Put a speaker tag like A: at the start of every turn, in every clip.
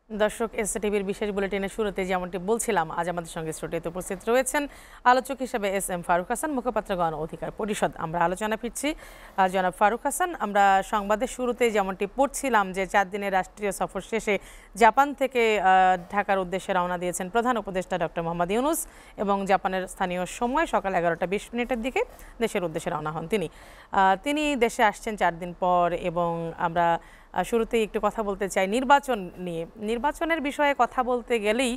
A: দর্শক, এসটিভির বিশেষ বুলেটিনের শুরুতে যেমনটি বলছিলাম, আজ আমাদের সঙ্গে স্টুডিওতে উপস্থিত রয়েছেন আলোচক হিসেবে এস ফারুক হাসান, মুখপাত্র গণ অধিকার পরিষদ। আমরা আলোচনা ফিরছি। জনাব ফারুক হাসান, আমরা সংবাদের শুরুতেই যেমনটি পড়ছিলাম যে 4 দিনের রাষ্ট্রীয় সফর শেষে জাপান থেকে ঢাকার উদ্দেশ্যে রওনা দিয়েছেন প্রধান উপদেষ্টা ডক্টর মোহাম্মদ ইউনূস, এবং জাপানের স্থানীয় সময় সকাল 11টা 20 দিকে দেশের উদ্দেশ্যে রওনা হন তিনি দেশে আসছেন 4 দিন পর। এবং আমরা শুরুতেই একটু কথা বলতে চাই নির্বাচন নিয়ে। নির্বাচনের বিষয়ে কথা বলতে গেলেই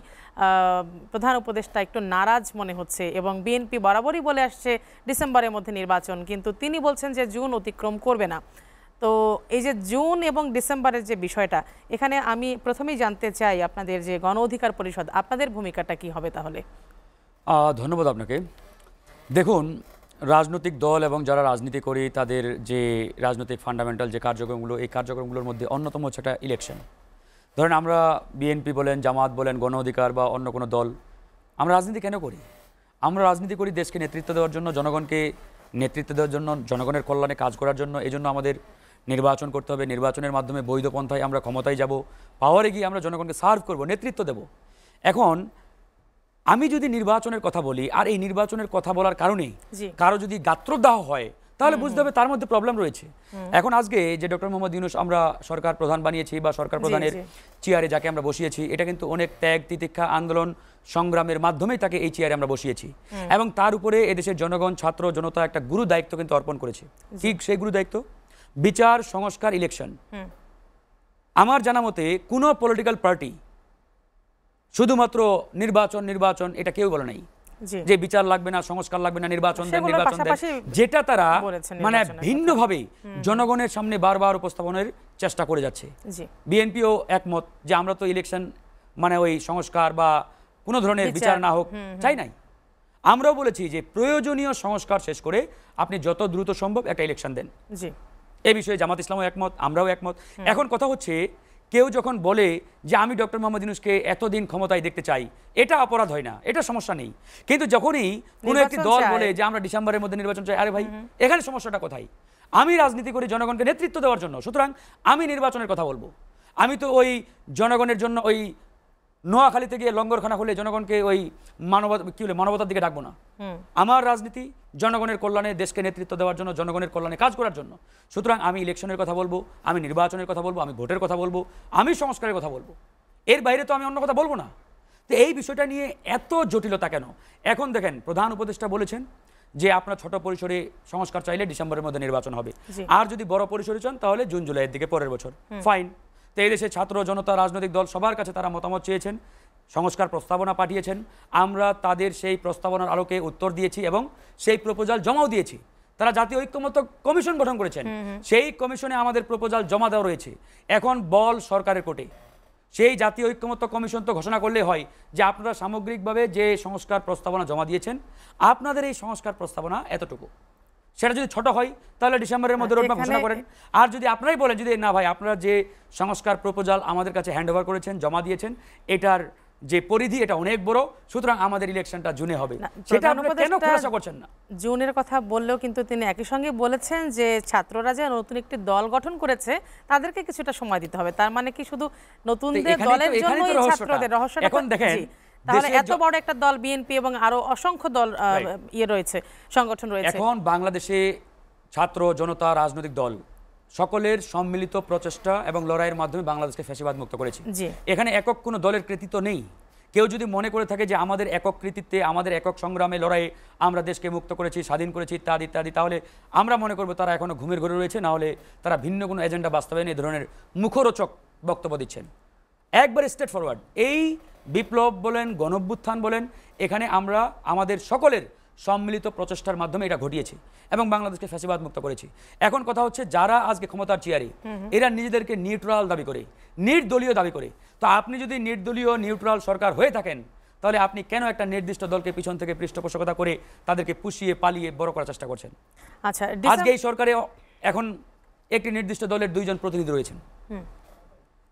A: প্রধান উপদেষ্টা একটু নারাজ মনে হচ্ছে, এবং বিএনপি বরাবরই বলে আসছে ডিসেম্বরের মধ্যে নির্বাচন, কিন্তু তিনি বলছেন যে জুন অতিক্রম করবে না। তো এই যে জুন এবং ডিসেম্বরের যে বিষয়টা, এখানে আমি প্রথমেই জানতে চাই আপনাদের যে গণ অধিকার পরিষদ, আপনাদের ভূমিকাটা কি হবে তাহলে?
B: ধন্যবাদ আপনাকে। দেখুন, রাজনৈতিক দল এবং যারা রাজনীতি করি তাদের যে রাজনৈতিক ফান্ডামেন্টাল যে কার্যক্রমগুলো, এই কার্যক্রমগুলোর মধ্যে অন্যতম হচ্ছে একটা ইলেকশন। ধরেন আমরা বিএনপি বলেন, জামাত বলেন, গণ অধিকার বা অন্য কোনো দল, আমরা রাজনীতি কেন করি? আমরা রাজনীতি করি দেশকে নেতৃত্ব দেওয়ার জন্য, জনগণকে নেতৃত্ব দেওয়ার জন্য, জনগণের কল্যাণে কাজ করার জন্য। এই জন্য আমাদের নির্বাচন করতে হবে। নির্বাচনের মাধ্যমে বৈধ পন্থায় আমরা ক্ষমতায় যাব, পাওয়ারে গিয়ে আমরা জনগণকে সার্ভ করব, নেতৃত্ব দেব। এখন আমি যদি নির্বাচনের কথা বলি, আর এই নির্বাচনের কথা বলার কারণে কারো যদি গাত্রদাহ হয়, তাহলে বুঝতে হবে তার মধ্যে প্রবলেম রয়েছে। এখন আজকে যে ডক্টর মোহাম্মদ ইউনূস আমরা সরকার প্রধান বানিয়েছি বা সরকার প্রধানের চেয়ারে যাকে আমরা বসিয়েছি, এটা কিন্তু অনেক ত্যাগ, তিতিক্ষা, আন্দোলন, সংগ্রামের মাধ্যমেই তাকে এই চেয়ারে আমরা বসিয়েছি। এবং তার উপরে এদেশের জনগণ, ছাত্র জনতা একটা গুরু দায়িত্ব কিন্তু অর্পণ করেছে। ঠিক সেই গুরু দায়িত্ব বিচার, সংস্কার, ইলেকশন। আমার জানা মতে কোনো পলিটিক্যাল পার্টি শুধুমাত্র নির্বাচন নির্বাচন এটা কেউ বলে নাই যে বিচার লাগবে না, সংস্কার লাগবে না, নির্বাচন দেন, নির্বাচন দেন, যেটা তারা মানে ভিন্নভাবে জনগণের সামনে বারবার উপস্থাপনের চেষ্টা করে যাচ্ছে। বিএনপিও একমত যে আমরা তো ইলেকশন মানে ওই সংস্কার বা কোনো ধরনের বিচার না হোক চাই নাই। আমরাও বলেছি যে প্রয়োজনীয় সংস্কার শেষ করে আপনি যত দ্রুত সম্ভব একটা ইলেকশন দেন। এই বিষয়ে জামাত ইসলামও একমত, আমরাও একমত। এখন কথা হচ্ছে, কেউ যখন বলে যে আমি ডক্টর মোহাম্মদ ইউনূসকে এতদিন ক্ষমতায় দেখতে চাই, এটা অপরাধ হয় না, এটা সমস্যা নেই। কিন্তু যখনই কোনো একটি দল বলে যে আমরা ডিসেম্বরের মধ্যে নির্বাচন চাই, আরে ভাই এখানে সমস্যাটা কোথায়? আমি রাজনীতি করি জনগণকে নেতৃত্ব দেওয়ার জন্য, সুতরাং আমি নির্বাচনের কথা বলবো। আমি তো ওই জনগণের জন্য ওই নোয়াখালীতে গিয়ে লঙ্গরখানা হলে জনগণকে ওই মানবতার দিকে ডাকবো না। আমার রাজনীতি জনগণের কল্যাণে, দেশকে নেতৃত্ব দেওয়ার জন্য, জনগণের কল্যাণে কাজ করার জন্য। সুতরাং আমি ইলেকশনের কথা বলবো, আমি নির্বাচনের কথা বলবো, আমি ভোটের কথা বলবো, আমি সংস্কারের কথা বলবো। এর বাইরে তো আমি অন্য কথা বলবো না। তো এই বিষয়টা নিয়ে এত জটিলতা কেন? এখন দেখেন, প্রধান উপদেষ্টা বলেছেন যে আপনার ছোট পরিসরে সংস্কার চাইলে ডিসেম্বরের মধ্যে নির্বাচন হবে, আর যদি বড় পরিসরে চান তাহলে জুন জুলাইয়ের দিকে পরের বছর। ফাইন। তো এই দেশে ছাত্র জনতা, রাজনৈতিক দল সবার কাছে তারা মতামত চেয়েছেন, সংস্কার প্রস্তাবনা পাঠিয়েছেন। আমরা তাদের সেই প্রস্তাবনার আলোকে উত্তর দিয়েছি এবং সেই প্রপোজাল জমাও দিয়েছি। তারা জাতীয় ঐক্যমত্য কমিশন গঠন করেছেন, সেই কমিশনে আমাদের প্রপোজাল জমা দেওয়া রয়েছে। এখন বল সরকারের কোর্টে। সেই জাতীয় ঐক্যমত্য কমিশন তো ঘোষণা করলে হয় যে আপনারা সামগ্রিকভাবে যে সংস্কার প্রস্তাবনা জমা দিয়েছেন, আপনাদের এই সংস্কার প্রস্তাবনা এতটুকু। সেটা যদি ছোট হয় তাহলে ডিসেম্বরের মধ্যে রোডম্যাপ ঘোষণা করেন। আর যদি আপনারাই বলেন যদি না ভাই আপনারা যে সংস্কার প্রপোজাল আমাদের কাছে হ্যান্ড ওভার করেছেন, জমা দিয়েছেন, এটার যে পরিধি এটা অনেক বড়, সুতরাং আমাদের ইলেকশনটা জুনে হবে, সেটা আপনারা কেন খোলাসা করছেন না?
A: জুনের কথা বললেও কিন্তু তিনি একই সঙ্গে বলেছেন যে ছাত্ররা যে নতুন একটি দল গঠন করেছে তাদেরকে কিছুটা সময় দিতে হবে। তার মানে কি শুধু নতুনদের দলের জন্যই ছাত্রদের রহস্যটা?
B: এখন দেখেন,
A: তাহলে এত বড় একটা দল বিএনপি এবং আরো অসংখ্য দল রয়েছে, সংগঠন রয়েছে।
B: এখন বাংলাদেশে ছাত্র জনতা, রাজনৈতিক দল সকলের সম্মিলিত প্রচেষ্টা এবং লড়াইয়ের মাধ্যমে বাংলাদেশকে ফ্যাসিবাদ মুক্ত করেছে। এখানে একক কোনো দলের কৃতিত্ব নেই। কেউ যদি মনে করে থাকে যে আমাদের একক কৃতিত্বে, আমাদের একক সংগ্রামে, লড়াইয়ে আমরা দেশকে মুক্ত করেছি, স্বাধীন করেছি ইত্যাদি ইত্যাদি, তাহলে আমরা মনে করবো তারা এখনো ঘুমের ঘরে রয়েছে, না হলে তারা ভিন্ন কোনো এজেন্ডা বাস্তবায়নে এই ধরনের মুখরোচক বক্তব্য দিচ্ছেন। একবার স্ট্রেট ফরওয়ার্ড, এই বিপ্লব বলেন, গণঅভ্যুত্থান বলেন, এখানে আমরা আমাদের সকলের সম্মিলিত প্রচেষ্টার মাধ্যমে এটা ঘটিয়েছি এবং বাংলাদেশকে ফ্যাসিবাদ মুক্ত করেছি। এখন কথা হচ্ছে, যারা আজকে ক্ষমতার চেয়ারে, এরা নিজেদেরকে নিউট্রাল দাবি করে, নির্দলীয় দাবি করে। তো আপনি যদি নির্দলীয় নিউট্রাল সরকার হয়ে থাকেন, তাহলে আপনি কেন একটা নির্দিষ্ট দলকে পিছন থেকে পৃষ্ঠপোষকতা করে তাদেরকে পুষিয়ে পালিয়ে বড় করার চেষ্টা করছেন?
A: আচ্ছা,
B: আজকে এই সরকারে এখন একটি নির্দিষ্ট দলের 2 জন প্রতিনিধি রয়েছেন,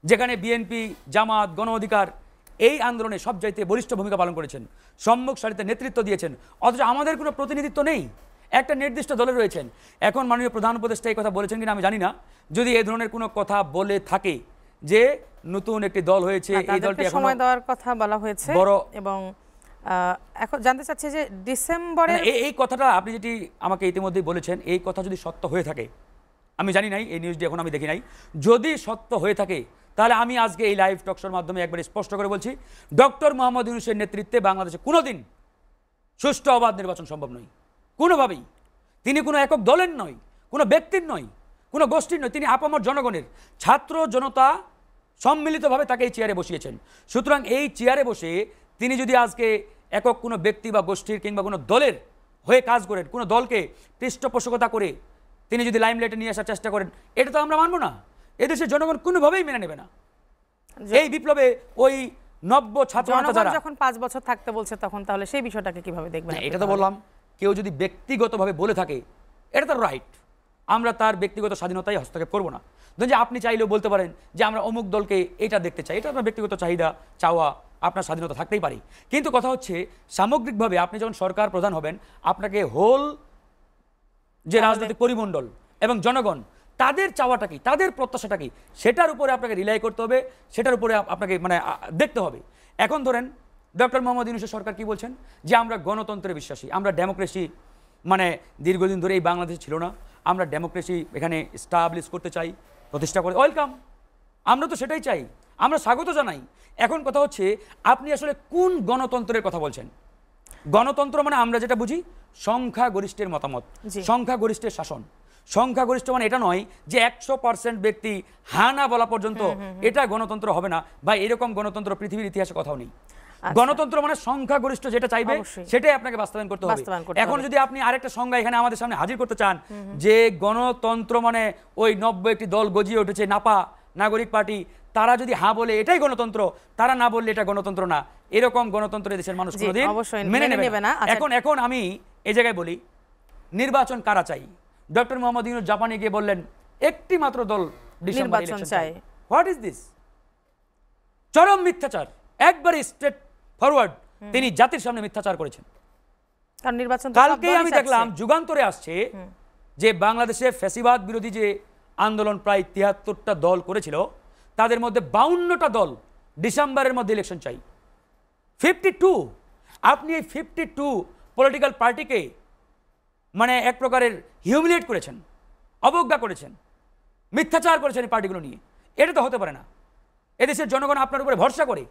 B: যেখানে বিএনপি, জামাত, গণ অধিকার এই আন্দোলনে সবচাইতে বলিষ্ঠ ভূমিকা পালন করেছেন, সম্মুখ সারিতে নেতৃত্ব দিয়েছেন, অথচ আমাদের কোনো প্রতিনিধিত্ব নেই, একটা নির্দিষ্ট দলে রয়েছেন। এখন মাননীয় প্রধান উপদেষ্টা এই কথা বলেছেন কিনা আমি জানি না। যদি এই ধরনের কোনো কথা বলে থাকে যে নতুন একটি দল হয়েছে, এই দলটি
A: তাদেরকে সময় দেওয়ার কথা বলা হয়েছে এবং এখন জানতে চাচ্ছি যে ডিসেম্বরে
B: এই কথাটা আপনি যেটি আমাকে ইতিমধ্যেই বলেছেন, এই কথা যদি সত্য হয়ে থাকে, আমি জানি নাই, এই নিউজটি এখন আমি দেখি নাই, যদি সত্য হয়ে থাকে তাহলে আমি আজকে এই লাইভ টকশোর মাধ্যমে একবার স্পষ্ট করে বলছি, ডক্টর মোহাম্মদ ইউনূসের নেতৃত্বে বাংলাদেশে কোনোদিন সুষ্ঠু অবাধ নির্বাচন সম্ভব নয়, কোনোভাবেই। তিনি কোনো একক দলের নয়, কোনো ব্যক্তির নয়, কোনো গোষ্ঠীর নয়, তিনি আপামর জনগণের, ছাত্র জনতা সম্মিলিতভাবে তাকে এই চেয়ারে বসিয়েছেন। সুতরাং এই চেয়ারে বসে তিনি যদি আজকে একক কোনো ব্যক্তি বা গোষ্ঠীর কিংবা কোনো দলের হয়ে কাজ করেন, কোনো দলকে পৃষ্ঠপোষকতা করে তিনি যদি লাইমলাইটে নিয়ে আসার চেষ্টা করেন, এটা তো আমরা মানব না, এদেশের জনগণ কোনোভাবেই মেনে নেবে না। এই বিপ্লবে ওই নব্য ছাত্র
A: যখন 5 বছর থাকতে বলছে তখন তাহলে সেই বিষয়টাকে কিভাবে দেখবেন?
B: এটা তো বললাম, কেউ যদি ব্যক্তিগতভাবে বলে থাকে এটা তার রাইট, আমরা তার ব্যক্তিগত স্বাধীনতায় হস্তক্ষেপ করব না। ধরুন যে আপনি চাইলেও বলতে পারেন যে আমরা অমুক দলকে এটা দেখতে চাই, এটা আপনার ব্যক্তিগত চাহিদা, চাওয়া, আপনার স্বাধীনতা থাকতেই পারে। কিন্তু কথা হচ্ছে সামগ্রিকভাবে আপনি যখন সরকার প্রধান হবেন, আপনাকে হোল যে রাজনৈতিক পরিমণ্ডল এবং জনগণ তাদের চাওয়াটা কি, তাদের প্রত্যাশাটা কি, সেটার উপরে আপনাকে রিলাই করতে হবে, সেটার উপরে আপনাকে মানে দেখতে হবে। এখন ধরেন ডক্টর মোহাম্মদ ইউনূসের সরকার কি বলছেন যে আমরা গণতন্ত্রে বিশ্বাসী, আমরা ডেমোক্রেসি মানে দীর্ঘদিন ধরে এই বাংলাদেশে ছিল না, আমরা ডেমোক্রেসি এখানে স্টাবলিশ করতে চাই, প্রতিষ্ঠা করে। ওয়েলকাম, আমরা তো সেটাই চাই, আমরা স্বাগত জানাই। এখন কথা হচ্ছে আপনি আসলে কোন গণতন্ত্রের কথা বলছেন? গণতন্ত্র মানে আমরা যেটা বুঝি সংখ্যাগরিষ্ঠের মতামত, সংখ্যাগরিষ্ঠের শাসন। সংখ্যাগরিষ্ঠ মানে এটা নয় যে 100% ব্যক্তি হা না বলা পর্যন্ত এটা গণতন্ত্র হবে না, বা এরকম গণতন্ত্র পৃথিবীর ইতিহাসে কোথাও নেই। গণতন্ত্র মানে সংখ্যাগরিষ্ঠ যেটা চাইবে সেটাই আপনাকে বাস্তবায়ন করতে হবে। এখন যদি আপনি আরেকটা সংজ্ঞা এখানে আমাদের সামনে হাজির করতে চান যে গণতন্ত্র মানে ওই 90টি দল গজিয়ে উঠেছে নাপা নাগরিক পার্টি, তারা যদি হ্যাঁ বলে এটাই গণতন্ত্র, তারা না বললে এটা গণতন্ত্র না, এরকম গণতন্ত্র দেশের মানুষ কোনোদিন মেনে নেবে না। এখন আমি এই জায়গায় বলি, নির্বাচন কারা চাই? ডক্টর মোহাম্মদ ইউনূস জাপানে গিয়ে বললেন একটি মাত্র দল ডিসেম্বরে ইলেকশন চাই। What is this? চরম মিথ্যাচার, একবারে স্ট্রেট ফরওয়ার্ড তিনি জাতির সামনে মিথ্যাচার করেছেন। কালকে আমি দেখলাম যুগান্তরে আসছে যে বাংলাদেশে ফ্যাসিবাদ বিরোধী যে আন্দোলন প্রায় 73টা দল করেছিল, তাদের মধ্যে 52টা দল ডিসেম্বরের মধ্যে ইলেকশন চাই। 52। আপনি এই 52 পলিটিক্যাল পার্টিকে মানে এক প্রকারের হিউমিলিয়েট করেছেন, অবজ্ঞা করেছেন, মিথ্যাচার করেছেন এই পার্টিগুলো নিয়ে। এটা তো হতে পারে না। এদেশের জনগণ আপনার উপরে ভরসা করে,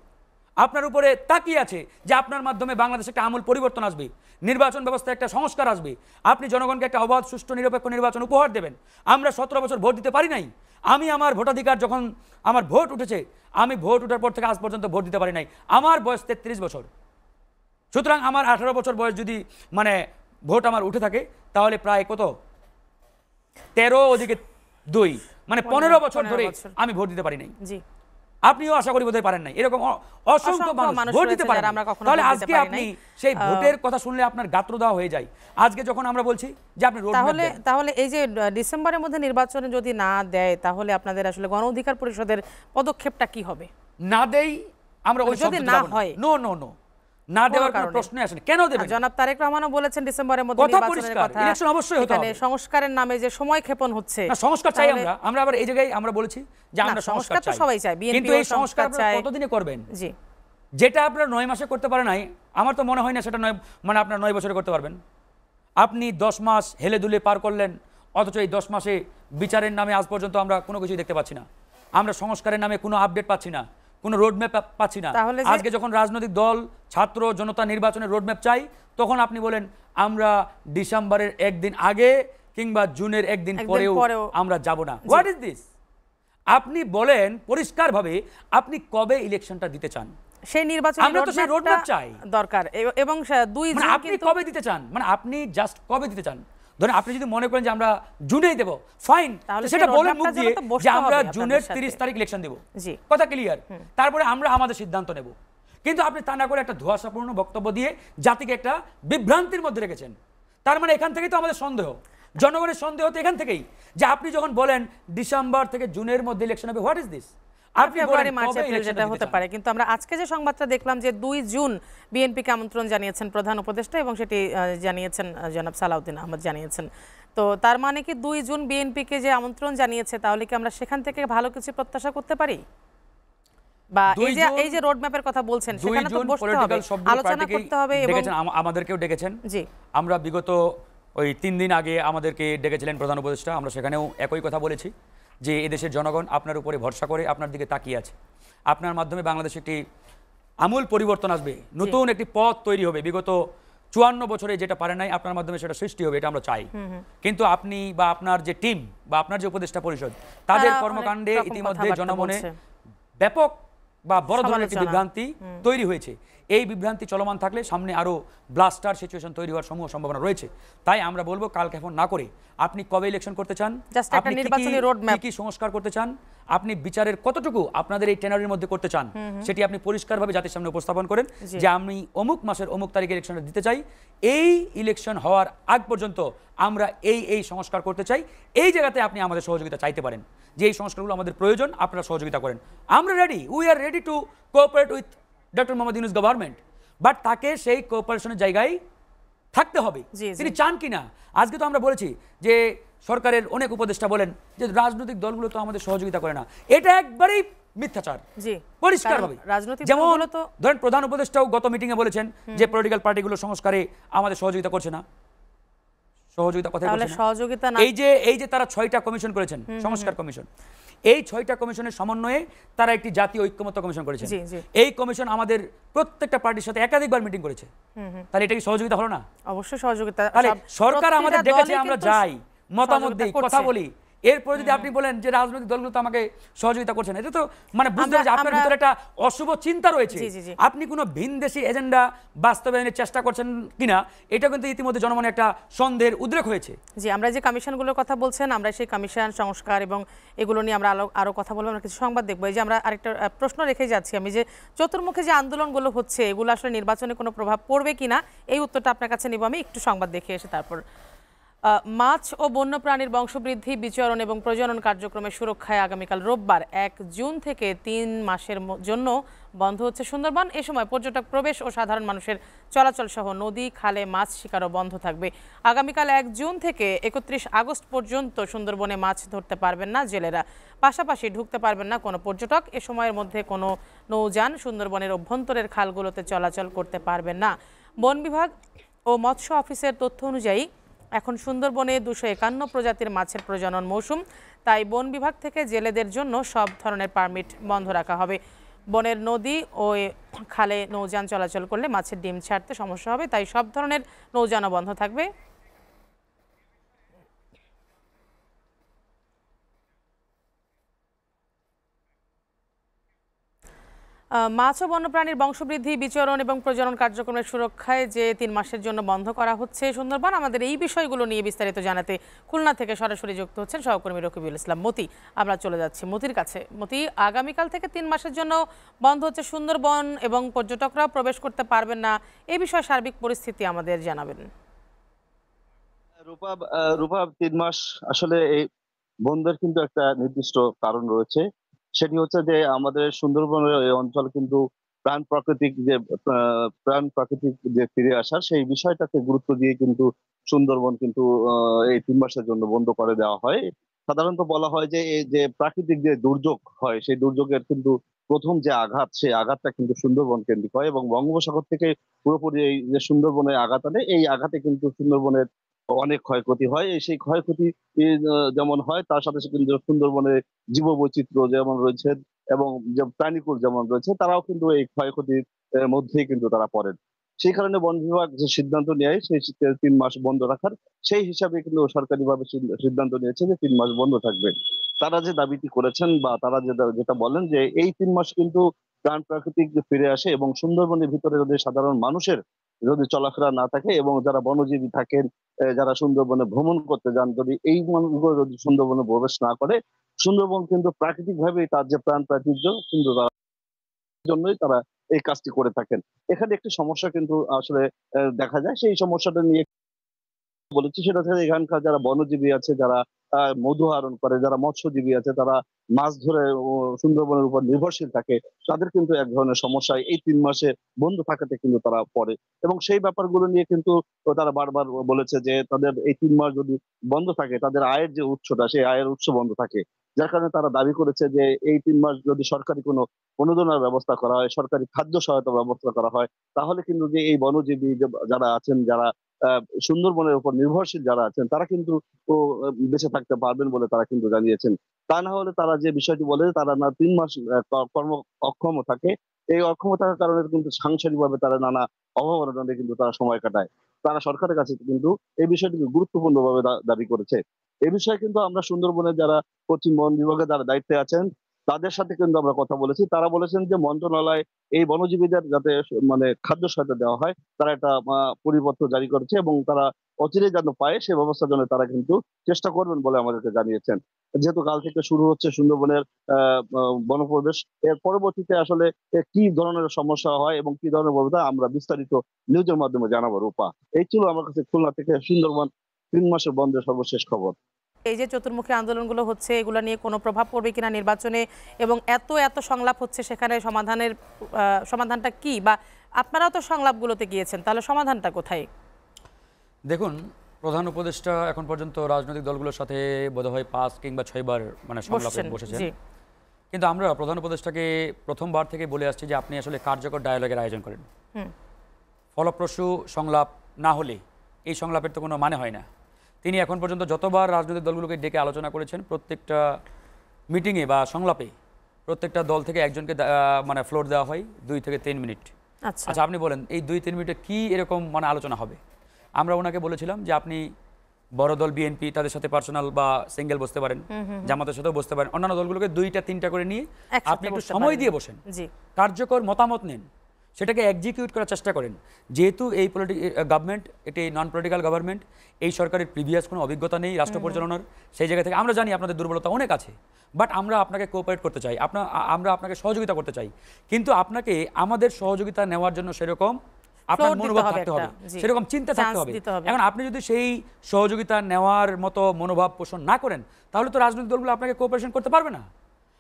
B: আপনার উপরে তাকিয়ে আছে যে আপনার মাধ্যমে বাংলাদেশে একটা আমূল পরিবর্তন আসবে, নির্বাচন ব্যবস্থায় একটা সংস্কার আসবে, আপনি জনগণকে একটা অবাধ সুষ্ঠু নিরপেক্ষ নির্বাচন উপহার দেবেন। আমরা 17 বছর ভোট দিতে পারি নাই। আমি আমার ভোটাধিকার যখন আমার ভোট উঠেছে, আমি ভোট উঠার পর থেকে আজ পর্যন্ত ভোট দিতে পারি নাই। আমার বয়স 33 বছর। সুতরাং আমার 18 বছর বয়স যদি মানে ভোট আমার উঠে থাকে, তাহলে প্রায় কত 13 ওদিকে 2 মানে 15 বছর ধরে আমি ভোট দিতে পারি নাই। আপনিও আশা করি বোধহয় পারেন নাই। এরকম অসংখ্য মানুষ ভোট দিতে পারেন। তাহলে আজকে আপনি সেই ভোটের কথা শুনলে আপনার গাত্র দেওয়া হয়ে যায়। আজকে যখন আমরা বলছি যে আপনি
A: তাহলে এই যে ডিসেম্বরের মধ্যে নির্বাচনে যদি না দেয়, তাহলে আপনাদের আসলে গণ অধিকার পরিষদের পদক্ষেপটা কি হবে?
B: না দেই আমরা ওই
A: যদি না হয়,
B: নো না দেওয়ার কোনো প্রশ্নই আসে না। কেন দেবেন?
A: জনাব তারেক রহমানও বলেছেন ডিসেম্বরের মধ্যে নির্বাচনের কথা,
B: ইলেকশন অবশ্যই হতে হবে।
A: সংস্কারের নামে যে সময় ক্ষেপণ হচ্ছে,
B: না সংস্কার চাই আমরা আবার এই জায়গায় আমরা বলেছি যে আমরা সংস্কার চাই,
A: সবাই চাই,
B: কিন্তু এই সংস্কার কতদিনে করবেন?
A: জি,
B: যেটা আপনারা 9 মাসে করতে পারে নাই, আমার তো মনে হয় না সেটা মানে আপনারা 9 বছরে করতে পারবেন। আপনি 10 মাস হেলে দুলে পার করলেন, অথচ এই 10 মাসে বিচারের নামে আজ পর্যন্ত আমরা কোনো কিছুই দেখতে পাচ্ছি না। আমরা সংস্কারের নামে কোনো আপডেট পাচ্ছি না, কোনো রোডম্যাপ পাচ্ছি না। আজকে যখন রাজনৈতিক দল, ছাত্র জনতা নির্বাচনের রোডম্যাপ চাই, তখন আপনি বলেন আমরা ডিসেম্বরের একদিন আগে কিংবা জুনের একদিন পরেও আমরা যাব না। What is this? আপনি বলেন পরিষ্কারভাবে আপনি কবে ইলেকশনটা দিতে চান?
A: সেই নির্বাচন
B: আমরা তো সেই রোডম্যাপ চাই
A: দরকার। এবং 2 জুন
B: আপনি কবে দিতে চান? মানে আপনি জাস্ট কবে দিতে চান? ধরেন আপনি যদি মনে করেন যে আমরা জুনেই দেব, ফাইন, সেটা বলেন মুখ দিয়ে যে আমরা জুনের 30 তারিখ ইলেকশন দেব, কথা ক্লিয়ার। তারপরে আমরা আমাদের সিদ্ধান্ত নেব। কিন্তু আপনি তা না করে একটা ধোঁয়াশাপূর্ণ বক্তব্য দিয়ে জাতিকে একটা বিভ্রান্তির মধ্যে রেখেছেন। তার মানে এখান থেকেই তো আমাদের সন্দেহ, জনগণের সন্দেহ তো এখান থেকেই, যে আপনি যখন বলেন ডিসেম্বর থেকে জুনের মধ্যে ইলেকশন হবে, হোয়াট ইজ দিস?
A: যেটা হতে পারে। কিন্তু আমরা আজকে যে সংবাদটা দেখলাম যে 2 জুন বিএনপিকে আমন্ত্রণ জানিয়েছেন প্রধান উপদেষ্টা, এবং সেটি জানিয়েছেন জনাব সালাউদ্দিন আহমদ জানিয়েছেন। তো তার মানে কি 2 জুন বিএনপিকে যে আমন্ত্রণ জানিয়েছে, তাহলে কি আমরা সেখান থেকে ভালো কিছু প্রত্যাশা করতে পারি? বা এই যে রোড ম্যাপের কথা বলছেন, সেখানে তো বসতে হবে, আলোচনা করতে হবে। এবং
B: আমাদেরকেও ডেকেছেন।
A: জি,
B: আমরা বিগত ওই 3 দিন আগে আমাদেরকে ডেকেছিলেন প্রধান উপদেষ্টা, আমরা সেখানেও একই কথা বলেছি যে এদেশের জনগণ আপনার উপরে ভরসা করে আপনার দিকে তাকিয়ে আছে। আপনার মাধ্যমে বাংলাদেশে একটি আমূল পরিবর্তন আসবে, নতুন একটি পথ তৈরি হবে। বিগত 54 বছরে যেটা পারে নাই, আপনার মাধ্যমে সেটা সৃষ্টি হবে, এটা আমরা চাই। কিন্তু আপনি বা আপনার যে টিম বা আপনার যে উপদেষ্টা পরিষদ, তাদের কর্মকাণ্ডে ইতিমধ্যে জনমনে ব্যাপক বা বড় ধরনের একটি বিভ্রান্তি তৈরি হয়েছে। এই বিভ্রান্তি চলমান থাকলে সামনে আরো ব্লাস্টার সিচুয়েশন তৈরি হওয়ার সমূহ সম্ভাবনা রয়েছে। তাই আমরা বলবো, কাল কেমন না করে আপনি কবে ইলেকশন করতে চান, আপনি কি সংস্কার করতে চান, আপনি বিচারের কতটুকু আপনাদের এই টেনারের মধ্যে করতে চান, সেটি আপনি পরিষ্কারভাবে জাতির সামনে উপস্থাপন করেন যে আমি অমুক মাসের অমুক তারিখে ইলেকশনটা দিতে চাই, এই ইলেকশন হওয়ার আগ পর্যন্ত আমরা এই সংস্কার করতে চাই। এই জায়গাতে আপনি আমাদের সহযোগিতা চাইতে পারেন যে এই সংস্কারগুলো আমাদের প্রয়োজন, আপনারা সহযোগিতা করেন। আমরা ready, we are ready to cooperate with doctor Mohammad Yunus government, but তাকে সেই কোঅপারেশনের জায়গায় থাকতে হবে। তিনি চান কিনা, আজকে তো আমরা বলেছি যে সরকারের অনেক উপদেষ্টা বলেন যে রাজনৈতিক দলগুলো তো আমাদের সহযোগিতা করে না, এটা একবারেই মিথ্যাচার, পরিষ্কারভাবে। যেমন ধরেন প্রধান উপদেষ্টাও গত মিটিংয়ে বলেছেন যে পলিটিক্যাল পার্টিগুলো সংস্কারে আমাদের সহযোগিতা করছে না। সহযোগিতা কথা এই যে তারা 6টা কমিশন করেছেন, সংস্কার কমিশন, এই 6টা কমিশনের সমন্বয়ে তারা একটি জাতীয় ঐক্যমত্য কমিশন করেছেন। এই কমিশন আমাদের প্রত্যেকটা পার্টির সাথে একাধিকবার মিটিং করেছে, তাহলে এটা কি সহযোগিতা হলো না?
A: অবশ্যই সহযোগিতা।
B: তাহলে সরকার আমাদের ডেকেছে, আমরা যাই, মতামত দিই, কথা বলি, এরপরে যদি আপনি বলেন যে রাজনৈতিক দলগুলো তো আমাকে সহযোগিতা করছে না, এটা তো মানে বুঝতে হবে যে আপনার ভিতরে একটা অশুভ চিন্তা রয়েছে। আপনি কোনো ভিনদেশী এজেন্ডা বাস্তবায়নের চেষ্টা করছেন কিনা, এটা কিন্তু ইতিমধ্যে জনমনে একটা সন্দেহের উদ্রেক হয়েছে।
A: জি, আমরা যে কমিশনগুলোর কথা বলছেন, আমরা সেই কমিশন সংস্কার এবং এগুলো নিয়ে আমরা আরো কথা বলবো, আমরা কিছু সংবাদ দেখবো। এই যে আমরা আরেকটা প্রশ্ন রেখে যাচ্ছি আমি, যে চতুর্মুখী যে আন্দোলনগুলো হচ্ছে, এগুলো আসলে নির্বাচনে কোনো প্রভাব পড়বে কিনা, এই উত্তরটা আপনার কাছে নিব আমি। একটু সংবাদ দেখে এসে তারপর। মাছ ও বন্যপ্রাণীর বংশবৃদ্ধি, বিচরণ এবং প্রজনন কার্যক্রমের সুরক্ষায় আগামীকাল রোববার 1 জুন থেকে 3 মাসের জন্য বন্ধ হচ্ছে সুন্দরবন। এ সময় পর্যটক প্রবেশ ও সাধারণ মানুষের চলাচল সহ নদী, খালে মাছ শিকারও বন্ধ থাকবে। আগামীকাল 1 জুন থেকে 31 আগস্ট পর্যন্ত সুন্দরবনে মাছ ধরতে পারবেন না জেলেরা, পাশাপাশি ঢুকতে পারবেন না কোনো পর্যটক। এ সময়ের মধ্যে কোনো নৌযান সুন্দরবনের অভ্যন্তরের খালগুলোতে চলাচল করতে পারবেন না। বন বিভাগ ও মৎস্য অফিসের তথ্য অনুযায়ী এখন সুন্দরবনে 251 প্রজাতির মাছের প্রজনন মৌসুম, তাই বন বিভাগ থেকে জেলেদের জন্য সব ধরনের পারমিট বন্ধ রাখা হবে। বনের নদী ও খালে নৌযান চলাচল করলে মাছের ডিম ছাড়তে সমস্যা হবে, তাই সব ধরনের নৌযানও বন্ধ থাকবে। মাছ ও বন্যপ্রাণীর বংশবৃদ্ধি, বিচরণ এবং প্রজনন কার্যক্রমের সুরক্ষায় যে 3 মাসের জন্য বন্ধ করা হচ্ছে সুন্দরবন, আমাদের এই বিষয়গুলো নিয়ে বিস্তারিত জানাতে খুলনা থেকে সরাসরি যুক্ত হচ্ছেন সহকর্মী রকিবুল ইসলাম মতি। আমরা চলে যাচ্ছি মতির কাছে। মতি, আগামীকাল থেকে 3 মাসের জন্য বন্ধ হচ্ছে সুন্দরবন এবং পর্যটকরাও প্রবেশ করতে পারবেন না, এই বিষয়ে সার্বিক পরিস্থিতি আমাদের জানাবেন।
C: রূপা 3 মাস আসলে এই বন্ধের কিন্তু একটা নির্দিষ্ট কারণ রয়েছে। সেটি হচ্ছে যে আমাদের সুন্দরবনের এই অঞ্চল কিন্তু প্রাণ প্রাকৃতিক যে ফিরে আসার সেই বিষয়টাকে গুরুত্ব দিয়ে কিন্তু সুন্দরবন কিন্তু এই 3 মাসের জন্য বন্ধ করে দেওয়া হয়। সাধারণত বলা হয় যে এই যে প্রাকৃতিক যে দুর্যোগ হয় সেই দুর্যোগের কিন্তু প্রথম যে আঘাত, সেই আঘাতটা কিন্তু সুন্দরবন কেন্দ্রিক হয় এবং বঙ্গোপসাগর থেকে পুরোপুরি এই যে সুন্দরবনে আঘাত আনে, এই আঘাতে কিন্তু সুন্দরবনের অনেক ক্ষয়ক্ষতি হয়। সেই ক্ষয়ক্ষতি যেমন হয়, তার সাথে সাথে কিন্তু সুন্দরবনের জীববৈচিত্র্য যেমন রয়েছে এবং যে প্রাণীকুল যেমন রয়েছে, তারাও কিন্তু এই ক্ষয়ক্ষতির মধ্যেই কিন্তু তারা পড়েন। সেই কারণে বন বিভাগ যে সিদ্ধান্ত নেয় সেই 3 মাস বন্ধ রাখার, সেই হিসাবে কিন্তু সরকারিভাবে সিদ্ধান্ত নিয়েছে যে 3 মাস বন্ধ থাকবে। তারা যে দাবিটি করেছেন বা তারা যেটা বলেন যে এই 3 মাস কিন্তু প্রাণ প্রাকৃতিক ফিরে আসে এবং সুন্দরবনের ভিতরে যদি সাধারণ মানুষের যদি চলাফেরা না থাকে এবং যারা বনজীবী থাকেন, যারা সুন্দরবনে ভ্রমণ করতে যান, যদি এই মানুষগুলো যদি সুন্দরবনে প্রবেশ না করে, সুন্দরবন কিন্তু প্রাকৃতিক ভাবেই তার যে প্রাণ প্রাচুর্য কিন্তু জন্যই তারা এই কাজটি করে থাকেন। এখানে একটি সমস্যা কিন্তু আসলে দেখা যায়, সেই সমস্যাটা নিয়ে বলেছি সেটা হচ্ছে এখানকার যারা বনজীবী আছে, যারা মধু আহরণ করে, যারা মৎস্যজীবী আছে, তারা মাছ ধরে সুন্দরবনের উপর নির্ভরশীল থাকে, তাদের কিন্তু এক ধরনের সমস্যায় এই 3 মাসে বন্ধ থাকাতে কিন্তু তারা পড়ে। এবং সেই ব্যাপারগুলো নিয়ে কিন্তু তারা বারবার বলেছে যে তাদের এই 3 মাস যদি বন্ধ থাকে, তাদের আয়ের যে উৎসটা, সেই আয়ের উৎস বন্ধ থাকে। যার কারণে তারা দাবি করেছে যে এই 3 মাস যদি সরকারি কোনো অনুদানের ব্যবস্থা করা হয়, সরকারি খাদ্য সহায়তা ব্যবস্থা করা হয়, তাহলে কিন্তু যে এই বনজীবী যারা আছেন, যারা সুন্দরবনের উপর নির্ভরশীল যারা আছেন, তারা কিন্তু বেঁচে থাকতে পারবেন বলে তারা কিন্তু জানিয়েছেন। তা না হলে তারা যে বিষয়টি বলে, তারা না 3 মাস কর্ম অক্ষম থাকে, এই অক্ষম থাকার কারণে কিন্তু সাংসারিকভাবে তারা নানা অভাব অনটনে কিন্তু তারা সময় কাটায়। তারা সরকারের কাছে কিন্তু এই বিষয়টিকে গুরুত্বপূর্ণভাবে দাবি করেছে। এ বিষয়ে কিন্তু আমরা সুন্দরবনের যারা পশ্চিম বন বিভাগে যারা দায়িত্বে আছেন, তাদের সাথে কিন্তু আমরা কথা বলেছি। তারা বলেছেন যে মন্ত্রণালয় এই বনজীবীদের যাতে মানে খাদ্য সহায়তা দেওয়া হয়, তারা একটা পরিপত্র জারি করেছে এবং তারা অচিরেই যেন পায় সে ব্যবস্থার জন্য তারা কিন্তু চেষ্টা করবেন বলে আমাদেরকে জানিয়েছেন। যেহেতু কাল থেকে শুরু হচ্ছে সুন্দরবনের বনপ্রবেশ, এর পরবর্তীতে আসলে কি ধরনের সমস্যা হয় এবং কি ধরনের ব্যবস্থা আমরা বিস্তারিত নিউজের মাধ্যমে জানাবো। রূপা, এই ছিল আমার কাছে খুলনা থেকে সুন্দরবন 3 মাসের বন্ধের সর্বশেষ খবর।
A: এই যে চতুর্মুখী আন্দোলনগুলো হচ্ছে, এগুলো নিয়ে কোনো প্রভাব পড়বে কিনা নির্বাচনে, এবং এত এত সংলাপ হচ্ছে, সেখানে সমাধানটা কি? বা আপনারাও তো সংলাপগুলোতে গিয়েছেন, তাহলে সমাধানটা কোথায়?
B: দেখুন, প্রধান উপদেষ্টা এখন পর্যন্ত রাজনৈতিক দলগুলোর সাথে বোধহয় 5 কিংবা 6 বার মানে সংলাপে বসেছেন। কিন্তু আমরা প্রধান উপদেষ্টাকে প্রথমবার থেকে বলে আসছি যে আপনি আসলে কার্যকর ডায়ালগের আয়োজন করেন। ফলপ্রসূ সংলাপ না হলে এই সংলাপের তো কোনো মানে হয় না। তিনি এখন পর্যন্ত যতবার রাজনৈতিক দলগুলোকে ডেকে আলোচনা করেছেন, প্রত্যেকটা মিটিংয়ে বা সংলাপে প্রত্যেকটা দল থেকে একজনকে মানে ফ্লোর দেওয়া হয় 2 থেকে 3 মিনিট। আচ্ছা, আপনি বলেন এই 2-3 মিনিটে কি এরকম মানে আলোচনা হবে? আমরা ওনাকে বলেছিলাম যে আপনি বড় দল বিএনপি, তাদের সাথে পার্সোনাল বা সিঙ্গেল বসতে পারেন, জামাতের সাথেও বসতে পারেন, অন্যান্য দলগুলোকে 2-3টা করে নিয়ে আপনি একটু সময় দিয়ে বসেন, কার্যকর মতামত নেন, সেটাকে এক্সিকিউট করার চেষ্টা করেন। যেহেতু এই গভর্নমেন্ট এটি নন পলিটিক্যাল গভর্নমেন্ট, এই সরকারের প্রিভিয়াস কোনো অভিজ্ঞতা নেই রাষ্ট্র পরিচালনার, সেই জায়গা থেকে আমরা জানি আপনাদের দুর্বলতা অনেক আছে, বাট আমরা আপনাকে কোঅপারেট করতে চাই, আমরা আপনাকে সহযোগিতা করতে চাই। কিন্তু আপনাকে আমাদের সহযোগিতা নেওয়ার জন্য সেরকম আপনার মনোভাব থাকতে হবে, সেরকম চিন্তা থাকতে হবে। এখন আপনি যদি সেই সহযোগিতা নেওয়ার মতো মনোভাব পোষণ না করেন, তাহলে তো রাজনৈতিক দলগুলো আপনাকে কোঅপারেশন করতে পারবে না।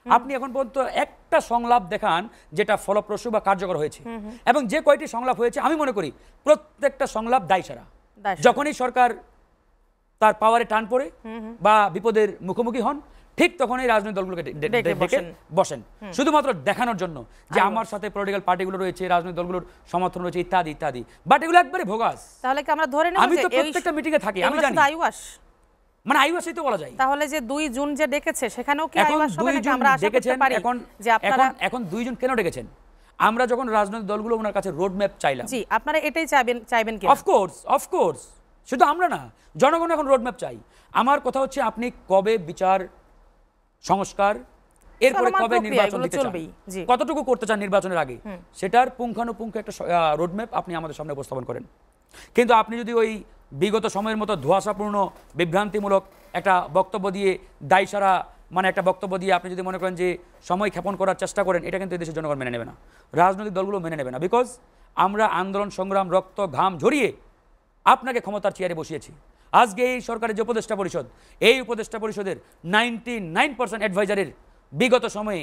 B: আপনি এখন পর্যন্ত একটা সংলাপ দেখান যেটা ফলপ্রসূ বা কার্যকর হয়েছে, এবং যে কয়টি সংলাপ হয়েছে আমি মনে করি প্রত্যেকটা সংলাপ দায়সারা। যখনই সরকার তার পাওয়ারে টান পড়ে বা বিপদের মুখোমুখি হন, ঠিক তখনই রাজনৈতিক দলগুলোকে ডেকে বসেন শুধুমাত্র দেখানোর জন্য যে আমার সাথে পলিটিক্যাল পার্টিগুলো রয়েছে, রাজনৈতিক দলগুলোর সমর্থন রয়েছে, ইত্যাদি ইত্যাদি। বাট এগুলো একবারে ভোগাস।
A: তাহলে কি আমরা ধরে নেব
B: আমি তো প্রত্যেকটা মিটিংয়ে থাকি, আমি জানি মানে আইওয়াসই তো বলা যায়।
A: তাহলে যে 2 জুন যে ডেকেছে, সেখানেও কি আইওয়াস হবে নাকি? আমরা আশা করতে পারি যে আপনারা
B: এখন 2 জুন কেন ডেকেছেন? আমরা যখন রাজনৈতিক দলগুলো ওনার কাছে রোড ম্যাপ চাইলাম,
A: জি, আপনারা এটাই চাইবেন কি?
B: অফকোর্স, শুধু আমরা না, জনগণ এখন রোড ম্যাপ চাই। আমার কথা হচ্ছে আপনি কবে বিচার সংস্কার, এরপরে কবে নির্বাচন দিতে চান, কতটুকু করতে চান নির্বাচনের আগে, সেটার পুঙ্খানুপুঙ্খ একটা রোড ম্যাপ আপনি আমাদের সামনে উপস্থাপন করেন। কিন্তু আপনি যদি ওই বিগত সময়ের মতো ধোঁয়াশাপূর্ণ বিভ্রান্তিমূলক একটা বক্তব্য দিয়ে, দায়সারা মানে একটা বক্তব্য দিয়ে আপনি যদি মনে করেন যে সময় ক্ষেপণ করার চেষ্টা করেন, এটা কিন্তু দেশের জনগণ মেনে নেবে না, রাজনৈতিক দলগুলো মেনে নেবে না। বিকজ আমরা আন্দোলন সংগ্রাম রক্ত ঘাম ঝরিয়ে আপনাকে ক্ষমতার চেয়ারে বসিয়েছি। আজকে এই সরকারের যে উপদেষ্টা পরিষদ, এই উপদেষ্টা পরিষদের 99% অ্যাডভাইজারের বিগত সময়ে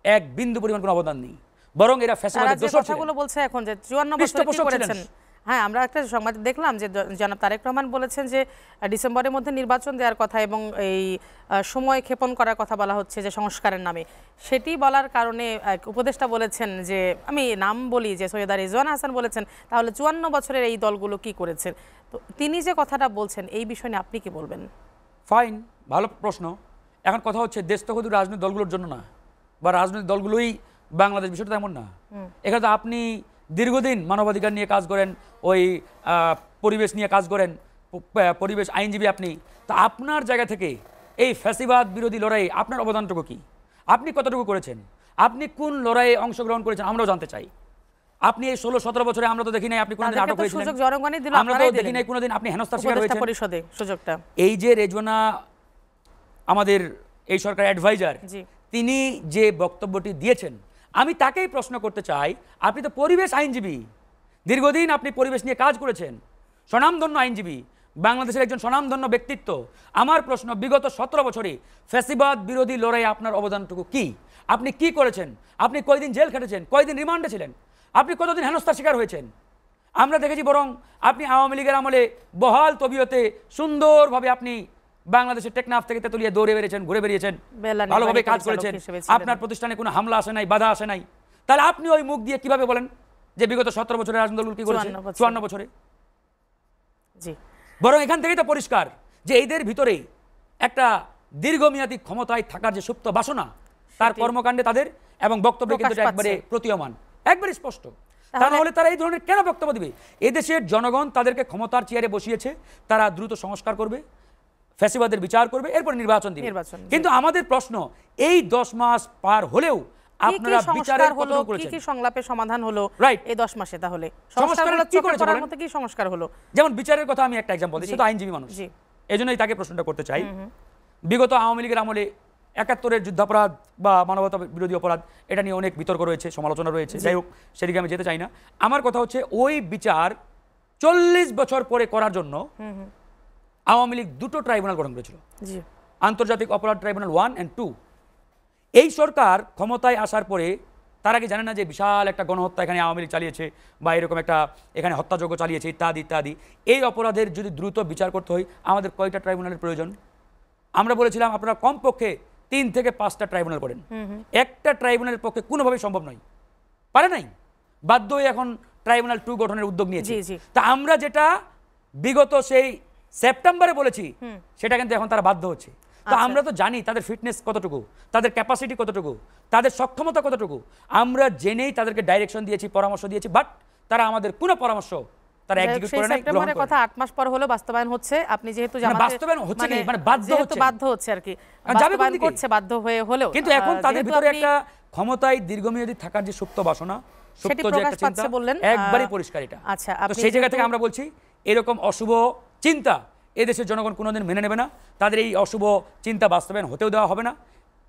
B: এক বিন্দু পরিমাণ কোনো অবদান নেই, বরং এরা ফ্যাসিবাদের দোষর ছিলেন।
A: কথাগুলো বলছে এখন যে 54 বছর কি করেছেন। হ্যাঁ, আমরা একটা সংবাদ দেখলাম যে জনাব তারেক রহমান বলেছেন যে ডিসেম্বরের মধ্যে নির্বাচন দেওয়ার কথা এবং এই সময় ক্ষেপণ করার কথা বলা হচ্ছে যে সংস্কারের নামে। সেটি বলার কারণে উপদেষ্টা বলেছেন যে, আমি নাম বলি, যে সৈয়দা রিজওয়ানা হাসান বলেছেন তাহলে 54 বছরের এই দলগুলো কি করেছেন। তো তিনি যে কথাটা বলছেন, এই বিষয় নিয়ে আপনি কি বলবেন?
B: ফাইন, ভালো প্রশ্ন। এখন কথা হচ্ছে দেশ তো শুধু রাজনৈতিক দলগুলোর জন্য না, বা রাজনৈতিক দলগুলোই বাংলাদেশ, বিষয়টা এমন না। এখানে তো আপনি দীর্ঘদিন মানবাধিকার নিয়ে কাজ করেন, ওই পরিবেশ নিয়ে কাজ করেন, পরিবেশ আইনজীবী আপনি, তো আপনার জায়গা থেকে এই ফ্যাসিবাদ বিরোধী লড়াইয়ে আপনার অবদানটুকু কি? আপনি কতটুকু করেছেন? আপনি কোন লড়াইয়ে অংশগ্রহণ করেছেন আমরাও জানতে চাই। আপনি এই 16-17 বছরে আমরা তো দেখি নাই আপনি কোনোদিন আটক হয়েছিলেন, আমরা তো দেখি নাই কোনোদিন আপনি হেনস্থার শিকার হয়েছেন। পরিষদে সুযোগটা এই যে রেজওয়ানা আমাদের এই সরকার অ্যাডভাইজার, তিনি যে বক্তব্যটি দিয়েছেন, আমি তাকেই প্রশ্ন করতে চাই, আপনি তো পরিবেশ আইনজীবী, দীর্ঘদিন আপনি পরিবেশ নিয়ে কাজ করেছেন, স্বনামধন্য আইনজীবী, বাংলাদেশের একজন স্বনামধন্য ব্যক্তিত্ব। আমার প্রশ্ন, বিগত 17 বছরে ফ্যাসিবাদ বিরোধী লড়াইয়ে আপনার অবদানটুকু কি? আপনি কি করেছেন? আপনি কয়দিন জেল খেটেছেন? কয়দিন রিমান্ডে ছিলেন? আপনি কতদিন হেনস্থার শিকার হয়েছেন? আমরা দেখেছি বরং আপনি আওয়ামী লীগের আমলে বহাল তবিয়তে সুন্দরভাবে আপনি বাংলাদেশের টেকনাফ থেকে তেতুলিয়া দৌড়ে বেরিয়েছেন, ঘুরে বেরিয়েছেন, ভালোভাবে কাজ করেছেন, আপনার প্রতিষ্ঠানে কোনো হামলা আসে নাই, বাধা আসে নাই। তাহলে আপনি ওই মুখ দিয়ে কিভাবে বলেন যে বিগত 17 বছরে রাজনৈতিক দলগুলো কি করেছে? 54 বছরে।
A: জি,
B: বরং এখান থেকেই তো পরিষ্কার যে এদের ভিতরে একটা দীর্ঘমেয়াদী ক্ষমতায় থাকার যে সুপ্ত বাসনা, তার কর্মকাণ্ডে তাদের এবং বক্তব্যে কিন্তু একবারে প্রতীয়মান, একবারে স্পষ্ট। তাহলে তারা এই ধরনের কেন বক্তব্য দিবে? এদেশের জনগণ তাদেরকে ক্ষমতার চেয়ারে বসিয়েছে, তারা দ্রুত সংস্কার করবে, ফ্যাসিবাদের বিচার করবে, এরপর নির্বাচন দিবে। কিন্তু আমাদের প্রশ্ন, এই 10 মাস পার হলেও আপনারা বিচারের কতটুকু করেছেন?
A: কি সংলাপে সমাধান হলো এই 10 মাসে? তাহলে
B: সংস্কার কি করেছে বলেন?
A: কি সংস্কার হলো?
B: যেমন বিচারের কথা আমি একটা एग्जांपल দিই, সে তো আইনজীবী মানুষ, এজন্যই তাকে প্রশ্নটা করতে চাই। বিগত আওয়ামী লীগের আমলে 71-এর যুদ্ধাপরাধ বা মানবতা বিরোধী অপরাধ, এটা নিয়ে অনেক বিতর্ক রয়েছে, সমালোচনা রয়েছে, যাই হোক সেদিকে আমি যেতে চাই না। আমার কথা হচ্ছে ওই বিচার 40 বছর পরে করার জন্য আওয়ামী লীগ 2টো ট্রাইব্যুনাল গঠন করেছিল, আন্তর্জাতিক অপরাধ ট্রাইব্যুনাল 1 and 2। এই সরকার ক্ষমতায় আসার পরে তারা কি জানে না যে বিশাল একটা গণহত্যা এখানে আওয়ামী লীগ চালিয়েছে, বা এরকম একটা এখানে হত্যাযজ্ঞ চালিয়েছে, ইত্যাদি ইত্যাদি। এই অপরাধের যদি দ্রুত বিচার করতে হয় আমাদের কয়টা ট্রাইব্যুনালের প্রয়োজন? আমরা বলেছিলাম আপনারা কমপক্ষে 3 থেকে 5টা ট্রাইব্যুনাল করেন। একটা ট্রাইব্যুনালের পক্ষে কোনোভাবেই সম্ভব নয়, পারে নাই, বাধ্য হয়ে এখন ট্রাইব্যুনাল 2 গঠনের উদ্যোগ নিয়েছে। তা আমরা যেটা বিগত সেই সেপ্টেম্বরে বলেছি সেটা কিন্তু এখন তারা বাধ্য হচ্ছে। তো আমরা তো জানি তাদের ফিটনেস কতটুকু, তাদের ক্যাপাসিটি কতটুকু, তাদের সক্ষমতা কতটুকু। আমরা জেনেই তাদেরকে ডাইরেকশন দিয়েছি, পরামর্শ দিয়েছি, বাট তারা আমাদের কোনো পরামর্শ তারা এক্সিকিউট করে নাই।
A: সেপ্টেম্বরের কথা 8 মাস পর হলো বাস্তবায়ন হচ্ছে। আপনি যেহেতু জামাতে
B: বাস্তবায়ন হচ্ছে কি, মানে বাধ্য হচ্ছে
A: আর কি, বাস্তবায়ন করছে বাধ্য হয়ে হলেও।
B: কিন্তু এখন তাদের ভিতরে একটা ক্ষমতায় দীর্ঘমেয়াদী থাকার যে সুপ্ত বাসনা, সুপ্ত যে একটা চিন্তা, একবারই পরিষ্কার এটা।
A: আচ্ছা,
B: তো সেই জায়গা থেকে আমরা বলছি এরকম অশুভ চিন্তা এদেশের জনগণ কোনোদিন মেনে নেবে না, তাদের এই অশুভ চিন্তা বাস্তবায়ন হতেও দেওয়া হবে না।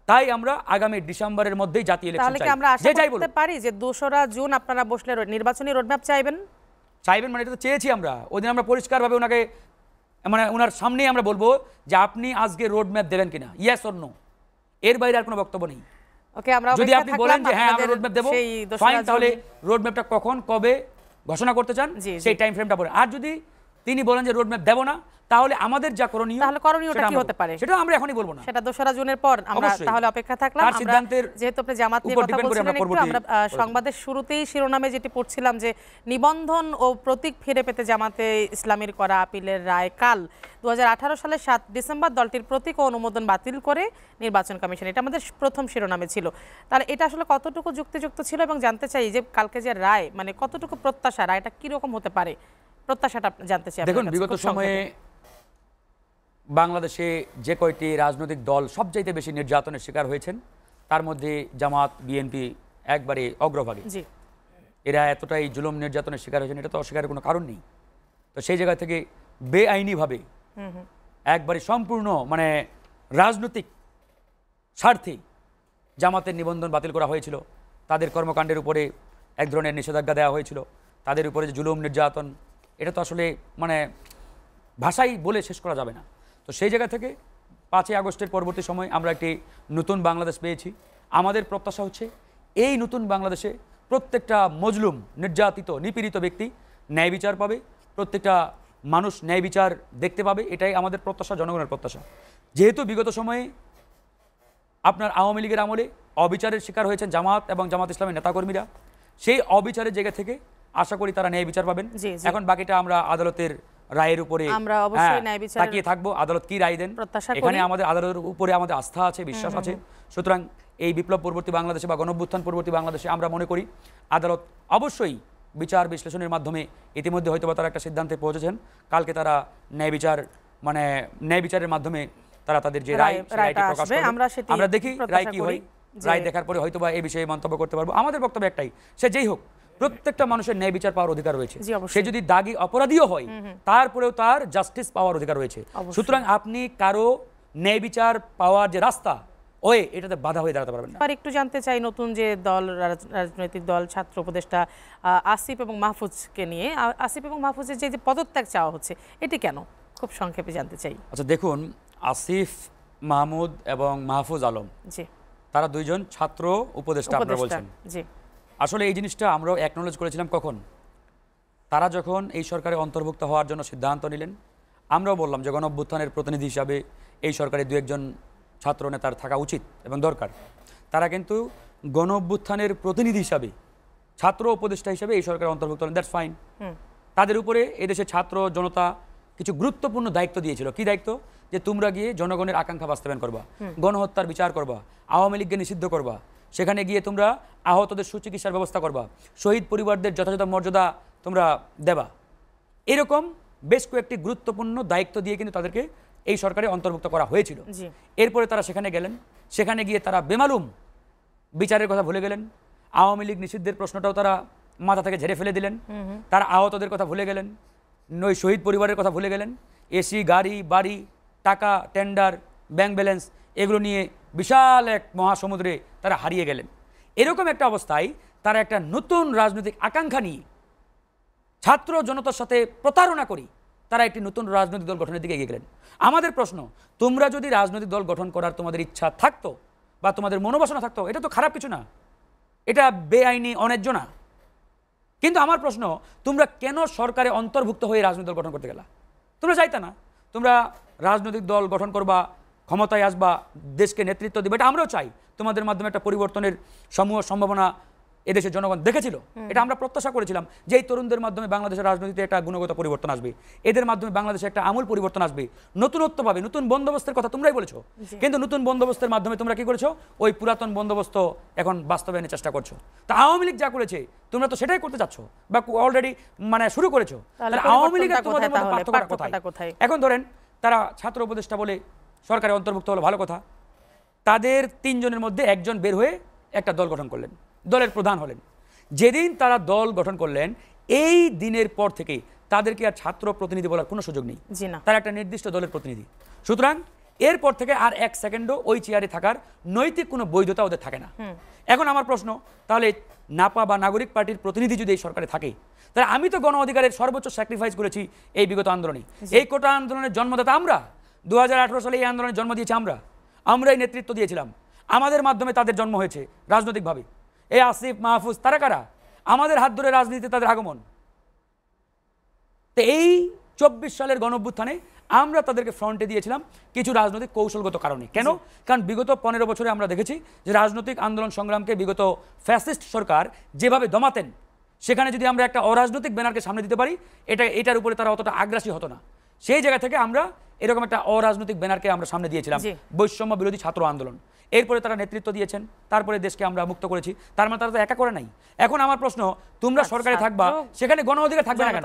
B: তাই আমরা আগামী ডিসেম্বরের মধ্যেই জাতীয় ইলেকশন চাই।
A: আমরা আশা করতে পারি যে 2রা জুন আপনারা বসলে নির্বাচনী রোডম্যাপ চাইবেন?
B: মানে এটা তো চেয়েছি আমরা। ওইদিন আমরা পরিষ্কারভাবে ওনাকে, মানে ওনার সামনেই আমরা বলবো যে আপনি আজকে রোডম্যাপ দেবেন কিনা, ইয়েস অর নো, এর বাইরে আর কোনো বক্তব্য নেই।
A: ওকে, আমরা
B: যদি আপনি বলেন যে হ্যাঁ আমরা রোডম্যাপ দেবো, ফাইন, তাহলে রোডম্যাপটা কখন কবে ঘোষণা করতে চান সেই টাইম ফ্রেমটা বলেন। আর যদি তিনি বলেন যে রোডম্যাপ দেব না, তাহলে আমাদের যা করণীয়,
A: তাহলে করণীয়টা কি হতে পারে
B: সেটা আমরা এখনই বলবো না,
A: সেটা 2রা জুনের পর আমরা তাহলে অপেক্ষা থাকলাম। আমরা যেহেতু আপনি জামাত নিয়ে কথা বলছিলেন, একটু আমরা সংবাদের শুরুতেই শিরোনামে যেটি পড়ছিলাম যে নিবন্ধন ও প্রতীক ফিরে পেতে জামাতে ইসলামীর করা আপিলের রায় কাল 2018 সালের 7 ডিসেম্বর দলটির প্রতীক ও অনুমোদন বাতিল করে নির্বাচন কমিশন, এটা আমাদের প্রথম শিরোনামে ছিল। তাহলে এটা আসলে কতটুকু যুক্তিযুক্ত ছিল, এবং জানতে চাই যে কালকে যে রায়, মানে কতটুকু প্রত্যাশা, রায়টা কিরকম হতে পারে, প্রত্যাশাটা জানতে চাই।
B: দেখুন, বিগত সময়ে বাংলাদেশে যে কয়টি রাজনৈতিক দল সবচাইতে বেশি নির্যাতনের শিকার হয়েছেন, তার মধ্যে জামাত, বিএনপি একবারে অগ্রভাগে। এরা এতটাই জুলুম নির্যাতনের শিকার হয়েছেন, এটা তো অস্বীকারের কোনো কারণ নেই। তো সেই জায়গা থেকে বেআইনিভাবে একবারে সম্পূর্ণ মানে রাজনৈতিক স্বার্থে জামাতের নিবন্ধন বাতিল করা হয়েছিল, তাদের কর্মকাণ্ডের উপরে এক ধরনের নিষেধাজ্ঞা দেওয়া হয়েছিল, তাদের উপরে যে জুলুম নির্যাতন, এটা তো আসলে মানে ভাষাই বলে শেষ করা যাবে না। তো সেই জায়গা থেকে 5ই আগস্টের পরবর্তী সময় আমরা একটি নতুন বাংলাদেশ পেয়েছি। আমাদের প্রত্যাশা হচ্ছে এই নতুন বাংলাদেশে প্রত্যেকটা মজলুম, নির্যাতিত, নিপীড়িত ব্যক্তি ন্যায় বিচার পাবে, প্রত্যেকটা মানুষ ন্যায় বিচার দেখতে পাবে, এটাই আমাদের প্রত্যাশা, জনগণের প্রত্যাশা। যেহেতু বিগত সময়ে আপনার আওয়ামী লীগের আমলে অবিচারের শিকার হয়েছেন জামাত এবং জামাত ইসলামের নেতাকর্মীরা, সেই অবিচারের জায়গা থেকে আশা করি তারা ন্যায় বিচার পাবেন। এখন বাকিটা আমরা আদালতের রায়ের উপরে
A: আমরা অবশ্যই ন্যায় বিচার
B: তাকিয়ে থাকবো, আদালত কি রায় দেন। এখানে আমাদের আদালতের উপরে আমাদের আস্থা আছে, বিশ্বাস আছে। সুতরাং এই বিপ্লব পরবর্তী বাংলাদেশে বা গণঅভ্যুত্থান পরবর্তী বাংলাদেশে আমরা মনে করি আদালত অবশ্যই বিচার বিশ্লেষণের মাধ্যমে ইতিমধ্যে হয়তো তারা একটা সিদ্ধান্তে পৌঁছেছেন। কালকে তারা ন্যায় বিচারের মাধ্যমে তারা তাদের যে রায়টি প্রকাশ করবে, আমরা দেখি রায় কি হয়। রায় দেখার পরে হয়তো বা এই বিষয়ে মন্তব্য করতে পারবো। আমাদের বক্তব্য একটাই, সে যেই হোক প্রত্যেকটা মানুষের ন্যায় বিচার পাওয়ার অধিকার রয়েছে। সে যদি দাগী অপরাধীও হয় তারপরেও তার জাস্টিস পাওয়ার অধিকার রয়েছে। সুতরাং আপনি কারো ন্যায় বিচার পাওয়ার যে রাস্তা, এটাতে বাধা হয়ে দাঁড়াতে পারবেন না।
A: আর একটু জানতে চাই, নতুন যে দল, রাজনৈতিক দল ছাত্র উপদেষ্টা আসিফ এবং মাহফুজকে নিয়ে, আসিফ এবং মাহফুজের যে পদত্যাগ চাওয়া হচ্ছে, এটি কেন? খুব সংক্ষেপে জানতে চাই।
B: আচ্ছা দেখুন, আসিফ মাহমুদ এবং মাহফুজ আলম
A: জি,
B: তারা দুইজন ছাত্র উপদেষ্টা আপনারা বলছেন।
A: জি,
B: আসলে এই জিনিসটা আমরাও অ্যাকনোলেজ করেছিলাম কখন, তারা যখন এই সরকারে অন্তর্ভুক্ত হওয়ার জন্য সিদ্ধান্ত নিলেন। আমরাও বললাম যে গণঅভ্যুত্থানের প্রতিনিধি হিসাবে এই সরকারে দু একজন ছাত্র নেতার থাকা উচিত এবং দরকার। তারা কিন্তু গণঅভ্যুত্থানের প্রতিনিধি হিসাবে, ছাত্র উপদেষ্টা হিসাবে এই সরকারে অন্তর্ভুক্ত হলেন, দ্যাটস ফাইন। তাদের উপরে এদেশের ছাত্র জনতা কিছু গুরুত্বপূর্ণ দায়িত্ব দিয়েছিল। কি দায়িত্ব? যে তোমরা গিয়ে জনগণের আকাঙ্ক্ষা বাস্তবায়ন করবা, গণহত্যার বিচার করবা, আওয়ামী লীগকে নিষিদ্ধ করবা, সেখানে গিয়ে তোমরা আহতদের সুচিকিৎসার ব্যবস্থা করবা, শহীদ পরিবারদের যথাযথ মর্যাদা তোমরা দেবা। এরকম বেশ কয়েকটি গুরুত্বপূর্ণ দায়িত্ব দিয়ে কিন্তু তাদেরকে এই সরকারে অন্তর্ভুক্ত করা হয়েছিল। এরপরে তারা সেখানে গেলেন, সেখানে গিয়ে তারা বেমালুম বিচারের কথা ভুলে গেলেন, আওয়ামী লীগ নিষিদ্ধের প্রশ্নটাও তারা মাথা থেকে ঝেড়ে ফেলে দিলেন, তারা আহতদের কথা ভুলে গেলেন, নই শহীদ পরিবারের কথা ভুলে গেলেন, এসি, গাড়ি, বাড়ি, টাকা, টেন্ডার, ব্যাংক ব্যালেন্স, এগুলো নিয়ে বিশাল এক মহাসমুদ্রে তারা হারিয়ে গেলেন। এরকম একটা অবস্থায় তারা একটা নতুন রাজনৈতিক আকাঙ্ক্ষা নিয়ে ছাত্র জনতার সাথে প্রতারণা করি তারা একটি নতুন রাজনৈতিক দল গঠনের দিকে এগিয়ে গেলেন। আমাদের প্রশ্ন, তোমরা যদি রাজনৈতিক দল গঠন করার তোমাদের ইচ্ছা থাকতো বা তোমাদের মনোবাসনা থাকতো, এটা তো খারাপ কিছু না, এটা বেআইনি, অন্যায্য না। কিন্তু আমার প্রশ্ন, তোমরা কেন সরকারে অন্তর্ভুক্ত হয়ে রাজনৈতিক দল গঠন করতে গেলা? তোমরা চাইতে না, তোমরা রাজনৈতিক দল গঠন করবা, ক্ষমতায় আসবা, দেশকে নেতৃত্ব দিবে, এটা আমরাও চাই। তোমাদের মাধ্যমে একটা পরিবর্তনের সমূহ সম্ভাবনা এদেশের জনগণ দেখেছিল, এটা আমরা প্রত্যাশা করেছিলাম যে এই তরুণদের মাধ্যমে বাংলাদেশের রাজনীতিতে একটা গুণগত পরিবর্তন আসবে, এদের মাধ্যমে বাংলাদেশে একটা আমূল পরিবর্তন আসবে, নতুনত্ব পাবে। নতুন বন্দোবস্তের কথা তোমরাই বলেছো, কিন্তু নতুন বন্দোবস্তের মাধ্যমে তোমরা কি করেছো? ওই পুরাতন বন্দোবস্ত এখন বাস্তবায়নের চেষ্টা করছো। তা আওয়ামী লীগ যা করেছে তোমরা তো সেটাই করতে চাচ্ছ বা অলরেডি মানে শুরু করেছো। তাহলে আওয়ামী লীগের তোমাদের মধ্যে পার্থক্যটা কোথায়? এখন ধরেন তারা ছাত্র উপদেষ্টা বলে সরকারে অন্তর্ভুক্ত হলো, ভালো কথা। তাদের তিনজনের মধ্যে একজন বের হয়ে একটা দল গঠন করলেন, দলের প্রধান হলেন। যেদিন তারা দল গঠন করলেন এই দিনের পর থেকে তাদেরকে আর ছাত্র প্রতিনিধি বলার কোনো সুযোগ নেই, তারা একটা নির্দিষ্ট দলের প্রতিনিধি। সুতরাং এরপর থেকে আর এক সেকেন্ডও ওই চেয়ারে থাকার নৈতিক কোনো বৈধতা ওদের থাকে না। এখন আমার প্রশ্ন, তাহলে নাপা বা নাগরিক পার্টির প্রতিনিধি যদি এই সরকারে থাকে, তাহলে আমি তো গণ অধিকারের সর্বোচ্চ স্যাক্রিফাইস করেছি এই বিগত আন্দোলনে। এই কোটা আন্দোলনের জন্মদাতা আমরা, 2018 সালে এই আন্দোলনের জন্ম দিয়েছি আমরাই নেতৃত্ব দিয়েছিলাম, আমাদের মাধ্যমে তাদের জন্ম হয়েছে রাজনৈতিকভাবে। এই আসিফ, মাহফুজ, তারা কারা? আমাদের হাত ধরে রাজনীতিতে তাদের আগমন। তো এই 24 সালের গণঅভ্যুত্থানে আমরা তাদেরকে ফ্রন্টে দিয়েছিলাম কিছু রাজনৈতিক কৌশলগত কারণে। কেন? কারণ বিগত 15 বছরে আমরা দেখেছি যে রাজনৈতিক আন্দোলন সংগ্রামকে বিগত ফ্যাসিস্ট সরকার যেভাবে দমাতেন, সেখানে যদি আমরা একটা অরাজনৈতিক ব্যানারকে সামনে দিতে পারি, এটার উপরে তারা অতটা আগ্রাসী হতো না। সেই জায়গা থেকে আমরা এরকম একটা অরাজনৈতিক ব্যানারকে আমরা সামনে দিয়েছিলাম, বৈষম্য বিরোধী ছাত্র আন্দোলন। এরপরে তারা নেতৃত্ব দিয়েছেন, তারপরে দেশকে আমরা মুক্ত করেছি। তার মানে তারা তো একা করে নাই। এখন আমার প্রশ্ন, তোমরা সরকারে থাকবা, সেখানে গণ অধিকার থাকবে না কেন?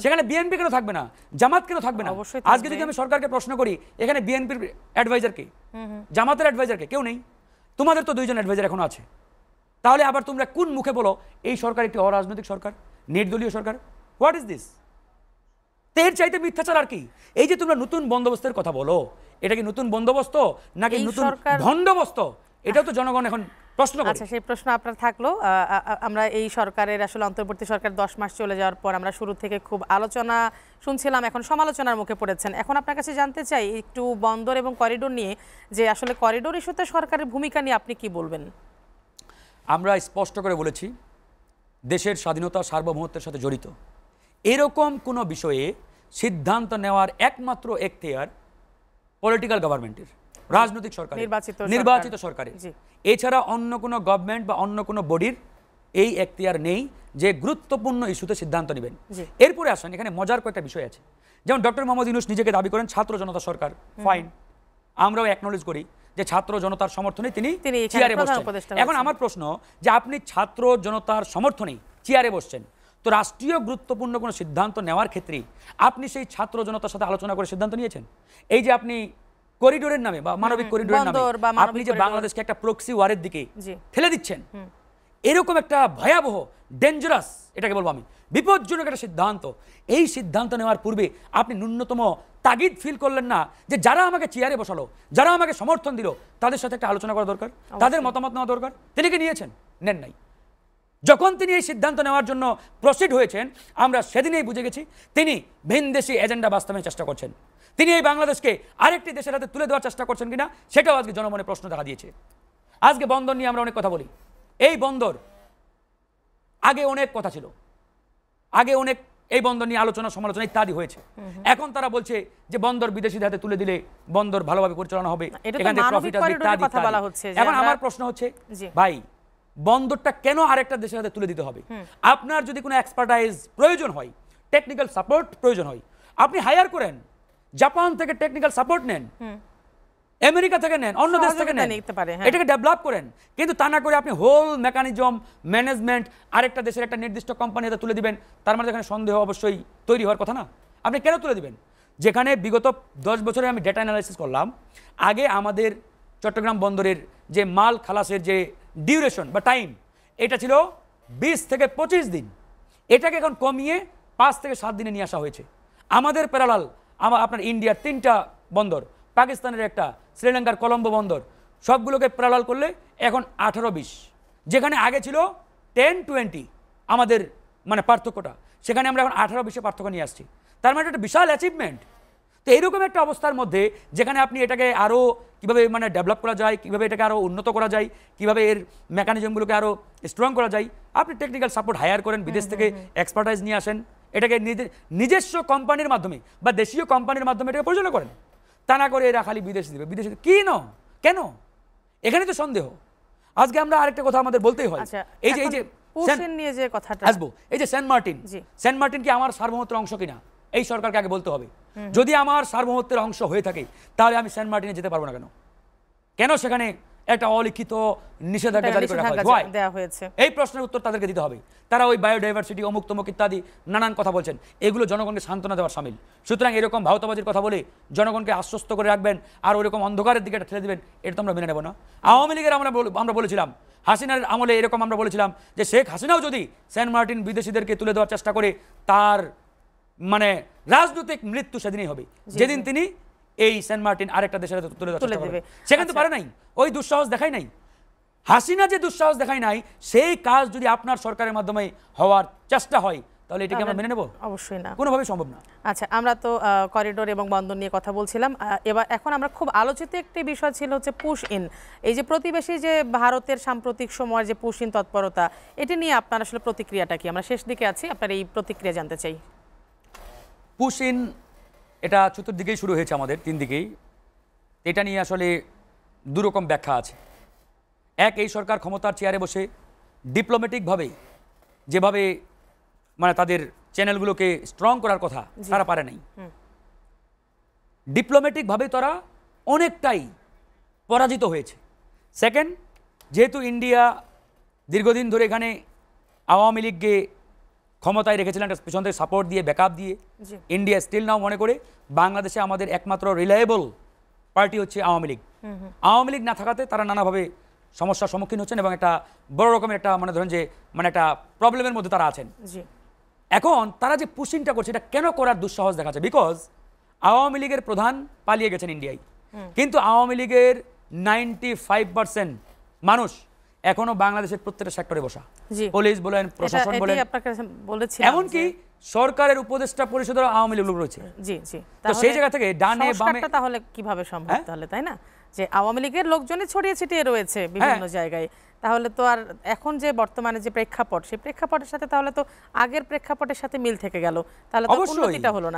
B: সেখানে বিএনপি কেন থাকবে না? জামাত কেন থাকবে না? আজকে যদি আমি সরকারকে প্রশ্ন করি, এখানে বিএনপির অ্যাডভাইজার কে, জামাতের অ্যাডভাইজার কে? কেউ নেই। তোমাদের তো 2 জন অ্যাডভাইজার এখনো আছে। তাহলে আবার তোমরা কোন মুখে বলো এই সরকার একটি অরাজনৈতিক সরকার, নির্দলীয় সরকার? What is this? এর চাইতে মিথ্যাচার আর কি? এই যে তোমরা নতুন বন্দোবস্তের কথা বলো, এটা কি নতুন বন্দোবস্ত নাকি নতুন ভণ্ডবস্ত? এটাও তো জনগণ এখন প্রশ্ন করে।
A: আচ্ছা, সেই প্রশ্ন আপনার থাকলো। আমরা এই সরকারের আসলে অন্তর্বর্তী সরকার 10 মাস চলে যাওয়ার পর আমরা শুরু থেকে খুব আলোচনা শুনছিলাম, এখন সমালোচনার মুখে পড়েছেন। এখন আপনার কাছে জানতে চাই একটু বন্দর এবং করিডোর নিয়ে, যে আসলে করিডোর ইস্যুতে সরকারের ভূমিকা নিয়ে আপনি কি বলবেন?
B: আমরা স্পষ্ট করে বলেছি, দেশের স্বাধীনতা সার্বভৌমত্বের সাথে জড়িত এরকম কোনো বিষয়ে সিদ্ধান্ত নেওয়ার একমাত্র এখতিয়ার পলিটিক্যাল গভর্নমেন্টের, রাজনৈতিক সরকার, নির্বাচিত সরকারের। এছাড়া অন্য কোনো গভর্নমেন্ট বা অন্য কোনো বডির এই এখতিয়ার নেই যে গুরুত্বপূর্ণ ইস্যুতে সিদ্ধান্ত নেবেন। এরপরে আসেন, এখানে মজার কয়েকটা বিষয় আছে। যেমন ডক্টর মোহাম্মদ ইউনূস নিজেকে দাবি করেন ছাত্র জনতা সরকার, ফাইন, আমরাও অ্যাকনোলেজ করি যে ছাত্র জনতার সমর্থনে তিনি চেয়ারে বসছেন। এখন আমার প্রশ্ন, যে আপনি ছাত্র জনতার সমর্থনে চেয়ারে বসছেন, তো রাষ্ট্রীয় গুরুত্বপূর্ণ কোনো সিদ্ধান্ত নেওয়ার ক্ষেত্রে আপনি সেই ছাত্র জনতার সাথে আলোচনা করে সিদ্ধান্ত নিয়েছেন? এই যে আপনি করিডোরের নামে বা মানবিক করিডোরের নামে আপনি যে বাংলাদেশকে একটা প্রক্সি ওয়ারের দিকে ঠেলে দিচ্ছেন, এরকম একটা ভয়াবহ, ডেঞ্জারাস, এটাকে বলবো আমি, বিপজ্জনক একটা সিদ্ধান্ত, এই সিদ্ধান্ত নেওয়ার পূর্বে আপনি ন্যূনতম তাগিদ ফিল করলেন না যে যারা আমাকে চেয়ারে বসালো, যারা আমাকে সমর্থন দিল, তাদের সাথে একটা আলোচনা করা দরকার, তাদের মতামত নেওয়া দরকার? তিনি কি নিয়েছেন? নেন নাই। যখন তিনি এই সিদ্ধান্ত নেওয়ার জন্য প্রসিড হয়েছেন, আমরা সেদিনেই বুঝে গেছি তিনি ভিনদেশি এজেন্ডা বাস্তবায়নের চেষ্টা করছেন। তিনি এই বাংলাদেশকে আরেকটি দেশের হাতে তুলে দেওয়ার চেষ্টা করছেন কিনা সেটাও আজকে জনমনে প্রশ্ন দেখা দিয়েছে। আজকে বন্দর নিয়ে আমরা অনেক কথা বলি, এই বন্দর আগে অনেক কথা ছিল, আগে অনেক এই বন্দর নিয়ে আলোচনা সমালোচনা ইত্যাদি হয়েছে। এখন তারা বলছে যে বন্দর বিদেশিদের হাতে তুলে দিলে বন্দর ভালোভাবে পরিচালনা হবে, এখান থেকে প্রফিট আসবে ইত্যাদি। এখন আমার প্রশ্ন হচ্ছে ভাই, বন্দরটা কেন আরেকটা দেশের হাতে তুলে দিতে হবে? আপনার যদি কোনো এক্সপার্টাইজ প্রয়োজন হয়, টেকনিক্যাল সাপোর্ট প্রয়োজন হয়, আপনি হায়ার করেন, জাপান থেকে টেকনিক্যাল সাপোর্ট নেন, আমেরিকা থেকে নেন, অন্য দেশ থেকে নেন, এটাকে ডেভেলপ করেন। কিন্তু তা না করে আপনি হোল মেকানিজম ম্যানেজমেন্ট আরেকটা দেশের একটা নির্দিষ্ট কোম্পানি হাতে তুলে দিবেন, তার মানে এখানে সন্দেহ অবশ্যই তৈরি হওয়ার কথা না। আপনি কেন তুলে দিবেন? যেখানে বিগত 10 বছরে আমি ডেটা অ্যানালাইসিস করলাম, আগে আমাদের চট্টগ্রাম বন্দরের যে মাল খালাসের যে ডিউরেশন বা টাইম, এটা ছিল 20 থেকে 25 দিন, এটাকে এখন কমিয়ে 5 থেকে 7 দিনে নিয়ে আসা হয়েছে। আমাদের প্যারালাল আপনার ইন্ডিয়ার 3টা বন্দর, পাকিস্তানের একটা, শ্রীলঙ্কার কলম্বো বন্দর, সবগুলোকে প্যারালাল করলে এখন 18-20, যেখানে আগে ছিল 10-20 আমাদের মানে পার্থক্যটা, সেখানে আমরা এখন 18-20 পার্থক্য নিয়ে আসছি। তার মানে একটা বিশাল অ্যাচিভমেন্ট। তো এইরকম একটা অবস্থার মধ্যে যেখানে আপনি এটাকে আরও কীভাবে মানে ডেভেলপ করা যায়, কীভাবে এটাকে আরও উন্নত করা যায়, কীভাবে এর মেকানিজমগুলোকে আরও স্ট্রং করা যায়, আপনি টেকনিক্যাল সাপোর্ট হায়ার করেন, বিদেশ থেকে এক্সপার্টাইজ নিয়ে আসেন, এটাকে নিজস্ব কোম্পানির মাধ্যমে বা দেশীয় কোম্পানির মাধ্যমে এটাকে পরিচালনা করেন। তা না করে এরা খালি বিদেশে দেবে, বিদেশে কি কেন? এখানে তো সন্দেহ। আজকে আমরা আরেকটা কথা আমাদের বলতেই হয়, এই যে
A: নিয়ে যে কথাটা
B: আসবো, এই যে সেন্ট মার্টিন কি আমার সার্বভৌমত্বের অংশ কিনা এই সরকারকে আগে বলতে হবে। যদি আমার সার্বভৌমত্বের অংশ হয়ে থাকে তাহলে আমি সেন্ট মার্টিনে যেতে পারবো না কেন সেখানে একটা অলিখিত নিষেধাজ্ঞা জারি করে দেওয়া হয়েছে? এই প্রশ্নের উত্তর তাদেরকে দিতে হবে। তারা ওই বায়োডাইভার্সিটি অমুক তমুক ইত্যাদি নানান কথা বলছেন, এগুলো জনগণকে সান্ত্বনা দেওয়ার শামিল। সুতরাং এরকম ভাওতাবাজির কথা বলে জনগণকে আশ্বস্ত করে রাখবেন আর ওইরকম অন্ধকারের দিকে ঠেলে দেবেন, এটা তো আমরা মেনে নেব না। আওয়ামী লীগের আমরা বলেছিলাম, হাসিনার আমলে এরকম আমরা বলেছিলাম যে শেখ হাসিনাও যদি সেন্ট মার্টিন বিদেশিদেরকে তুলে দেওয়ার চেষ্টা করে তার মানে রাজনৈতিক মৃত্যু সেদিনই হবে, যেদিন তিনি এই সেন্ট মার্টিন আরেকটা দেশের তুলে দেবে। সেখানে তো পারে নাই, ওই দুঃসাহস দেখাই নাই। হাসিনা যে দুঃসাহস দেখাই নাই, সেই কাজ যদি আপনার সরকারের মাধ্যমে হওয়ার চেষ্টা হয় তাহলে এটাকে আমরা মেনে নেব? অবশ্যই না, কোনোভাবেই সম্ভব না।
A: আচ্ছা, আমরা তো করিডোর এবং বন্দর নিয়ে কথা বলছিলাম। এখন আমরা খুব আলোচিত একটি বিষয় ছিল হচ্ছে পুশ ইন। এই যে প্রতিবেশী যে ভারতের সাম্প্রতিক সময়ের যে পুশ ইন তৎপরতা, এটি নিয়ে আপনার আসলে প্রতিক্রিয়াটা কি? আমরা শেষ দিকে আছি, আপনার এই প্রতিক্রিয়া জানতে চাই।
B: পুশ ইন এটা চতুর্দিকেই শুরু হয়েছে, আমাদের 3 দিকেই। এটা নিয়ে আসলে দুরকম ব্যাখ্যা আছে। এক, এই সরকার ক্ষমতার চেয়ারে বসে ডিপ্লোম্যাটিকভাবে যেভাবে মানে তাদের চ্যানেলগুলোকে স্ট্রং করার কথা তারা পারে নাই, ডিপ্লোম্যাটিকভাবে তারা অনেকটাই পরাজিত হয়েছে। সেকেন্ড, যেহেতু ইন্ডিয়া দীর্ঘদিন ধরে এখানে আওয়ামী লীগকে ক্ষমতায় রেখেছিলেন পিছন থেকে সাপোর্ট দিয়ে, ব্যাকআপ দিয়ে, ইন্ডিয়া স্টিল নাও মনে করে বাংলাদেশে আমাদের একমাত্র রিলায়েবল পার্টি হচ্ছে আওয়ামী লীগ। আওয়ামী লীগ না থাকাতে তারা নানাভাবে সমস্যার সম্মুখীন হচ্ছেন এবং একটা বড় রকমের একটা মানে ধরেন যে মানে একটা প্রবলেমের মধ্যে তারা আছেন। এখন তারা যে পুশিংটা করছে এটা কেন করার দুঃসাহস দেখাচ্ছে? বিকজ আওয়ামী লীগের প্রধান পালিয়ে গেছেন ইন্ডিয়ায়, কিন্তু আওয়ামী লীগের 95% মানুষ এখনো বাংলাদেশের প্রত্যেকটা সেক্টরে বসা, পুলিশ বলেন, প্রশাসন বলেন, এমনকি সরকারের উপদেষ্টা পরিষদের আওয়ামী লীগ রয়েছে। তো সেই জায়গা থেকে ডানে বামে
A: তাহলে কিভাবে সম্ভব তাহলে, তাই না? যে আওয়ামী লীগের লোকজনই ছড়িয়ে ছিটিয়ে রয়েছে বিভিন্ন জায়গায়, তাহলে তো আর এখন যে বর্তমানে যে প্রেক্ষাপট, সেই প্রেক্ষাপটের সাথে তাহলে তো আগের প্রেক্ষাপটের সাথে মিল থেকে গেল, তাহলে তো উন্নতিটা হলো না।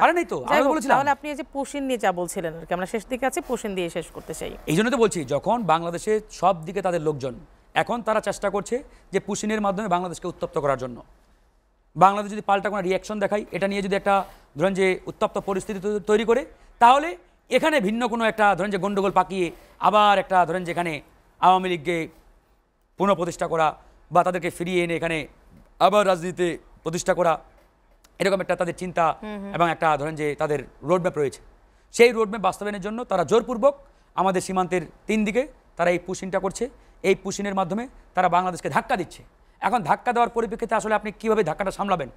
A: তাহলে আপনি এই যে পুশিন নিয়ে যা বলছিলেন আর কি, আমরা শেষ দিকে আছি, পুশিন দিয়ে শেষ করতে চাই।
B: এই জন্য তো বলছি, যখন বাংলাদেশে সব দিকে তাদের লোকজন, এখন তারা চেষ্টা করছে যে পুশিনের মাধ্যমে বাংলাদেশকে উত্তপ্ত করার জন্য। বাংলাদেশ যদি পাল্টা কোনো রিয়াকশন দেখায়, এটা নিয়ে যদি একটা ধরেন যে উত্তপ্ত পরিস্থিতি তৈরি করে, তাহলে এখানে ভিন্ন কোনো একটা ধরেন যে গন্ডগোল পাকিয়ে আবার একটা ধরেন যেখানে আওয়ামী লীগকে পুনঃপ্রতিষ্ঠা করা বা তাদেরকে ফিরিয়ে এনে এখানে আবার রাজনীতিতে প্রতিষ্ঠা করা, এরকম একটা তাদের চিন্তা এবং একটা ধরেন যে তাদের রোডম্যাপ রয়েছে। সেই রোডম্যাপ বাস্তবায়নের জন্য তারা জোরপূর্বক আমাদের সীমান্তের 3 দিকে তারা এই পুশিনটা করছে। এই পুশিনের মাধ্যমে তারা বাংলাদেশকে ধাক্কা দিচ্ছে। এখন ধাক্কা দেওয়ার পরিপ্রেক্ষিতে আসলে আপনি কীভাবে ধাক্কাটা সামলাবেন?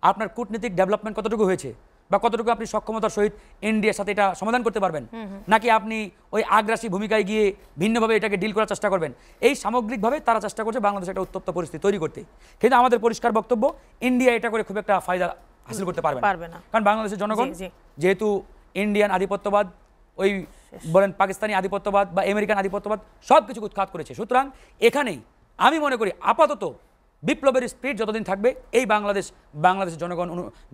B: আপনার কূটনীতিক ডেভেলপমেন্ট কতটুকু হয়েছে বা কতটুকু আপনি সক্ষমতার সহিত ইন্ডিয়ার সাথে এটা সমাধান করতে পারবেন, নাকি আপনি ওই আগ্রাসী ভূমিকায় গিয়ে ভিন্নভাবে এটাকে ডিল করার চেষ্টা করবেন? এই সামগ্রিকভাবে তারা চেষ্টা করছে বাংলাদেশে একটা উত্তপ্ত পরিস্থিতি তৈরি করতে। কিন্তু আমাদের পরিষ্কার বক্তব্য, ইন্ডিয়া এটা করে খুব একটা ফায়দা হাসিল করতে পারবে না, কারণ বাংলাদেশের জনগণ যেহেতু ইন্ডিয়ান আধিপত্যবাদ, ওই বলেন পাকিস্তানি আধিপত্যবাদ বা আমেরিকান আধিপত্যবাদ সব কিছু উৎখাত করেছে। সুতরাং এখানেই আমি মনে করি আপাতত বিপ্লবের স্পিড যতদিন থাকবে এই বাংলাদেশের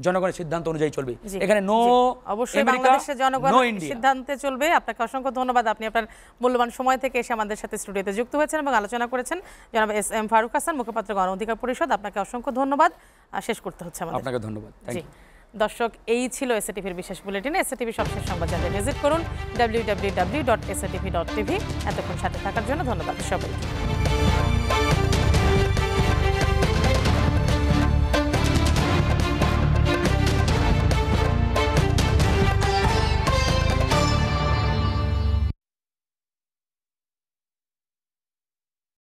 B: জনগণের সিদ্ধান্ত অনুযায়ী চলবে। এখানে নো
A: অবশ্যই বাংলাদেশের জনগণ সিদ্ধান্তে চলবে। আপনাকে অসংখ্য ধন্যবাদ, আপনি আপনার মূল্যবান সময় থেকে এসে আমাদের সাথে স্টুডিওতে যুক্ত হয়েছেন এবং আলোচনা করেছেন। জনাব এস.এম. ফারুক হাসান, মুখপাত্র গণ অধিকার পরিষদ, আপনাকে অসংখ্য ধন্যবাদ। শেষ করতে হচ্ছে আমাদের।
B: আপনাকে ধন্যবাদ।
A: জি দর্শক, এই ছিল এসএটিভির বিশেষ বুলেটিনে। এসএটিভি সবশেষ সংবাদ জানতে ভিজিট করুন www.satv.tv। এতক্ষণ সাথে থাকার জন্য ধন্যবাদ সবাইকে।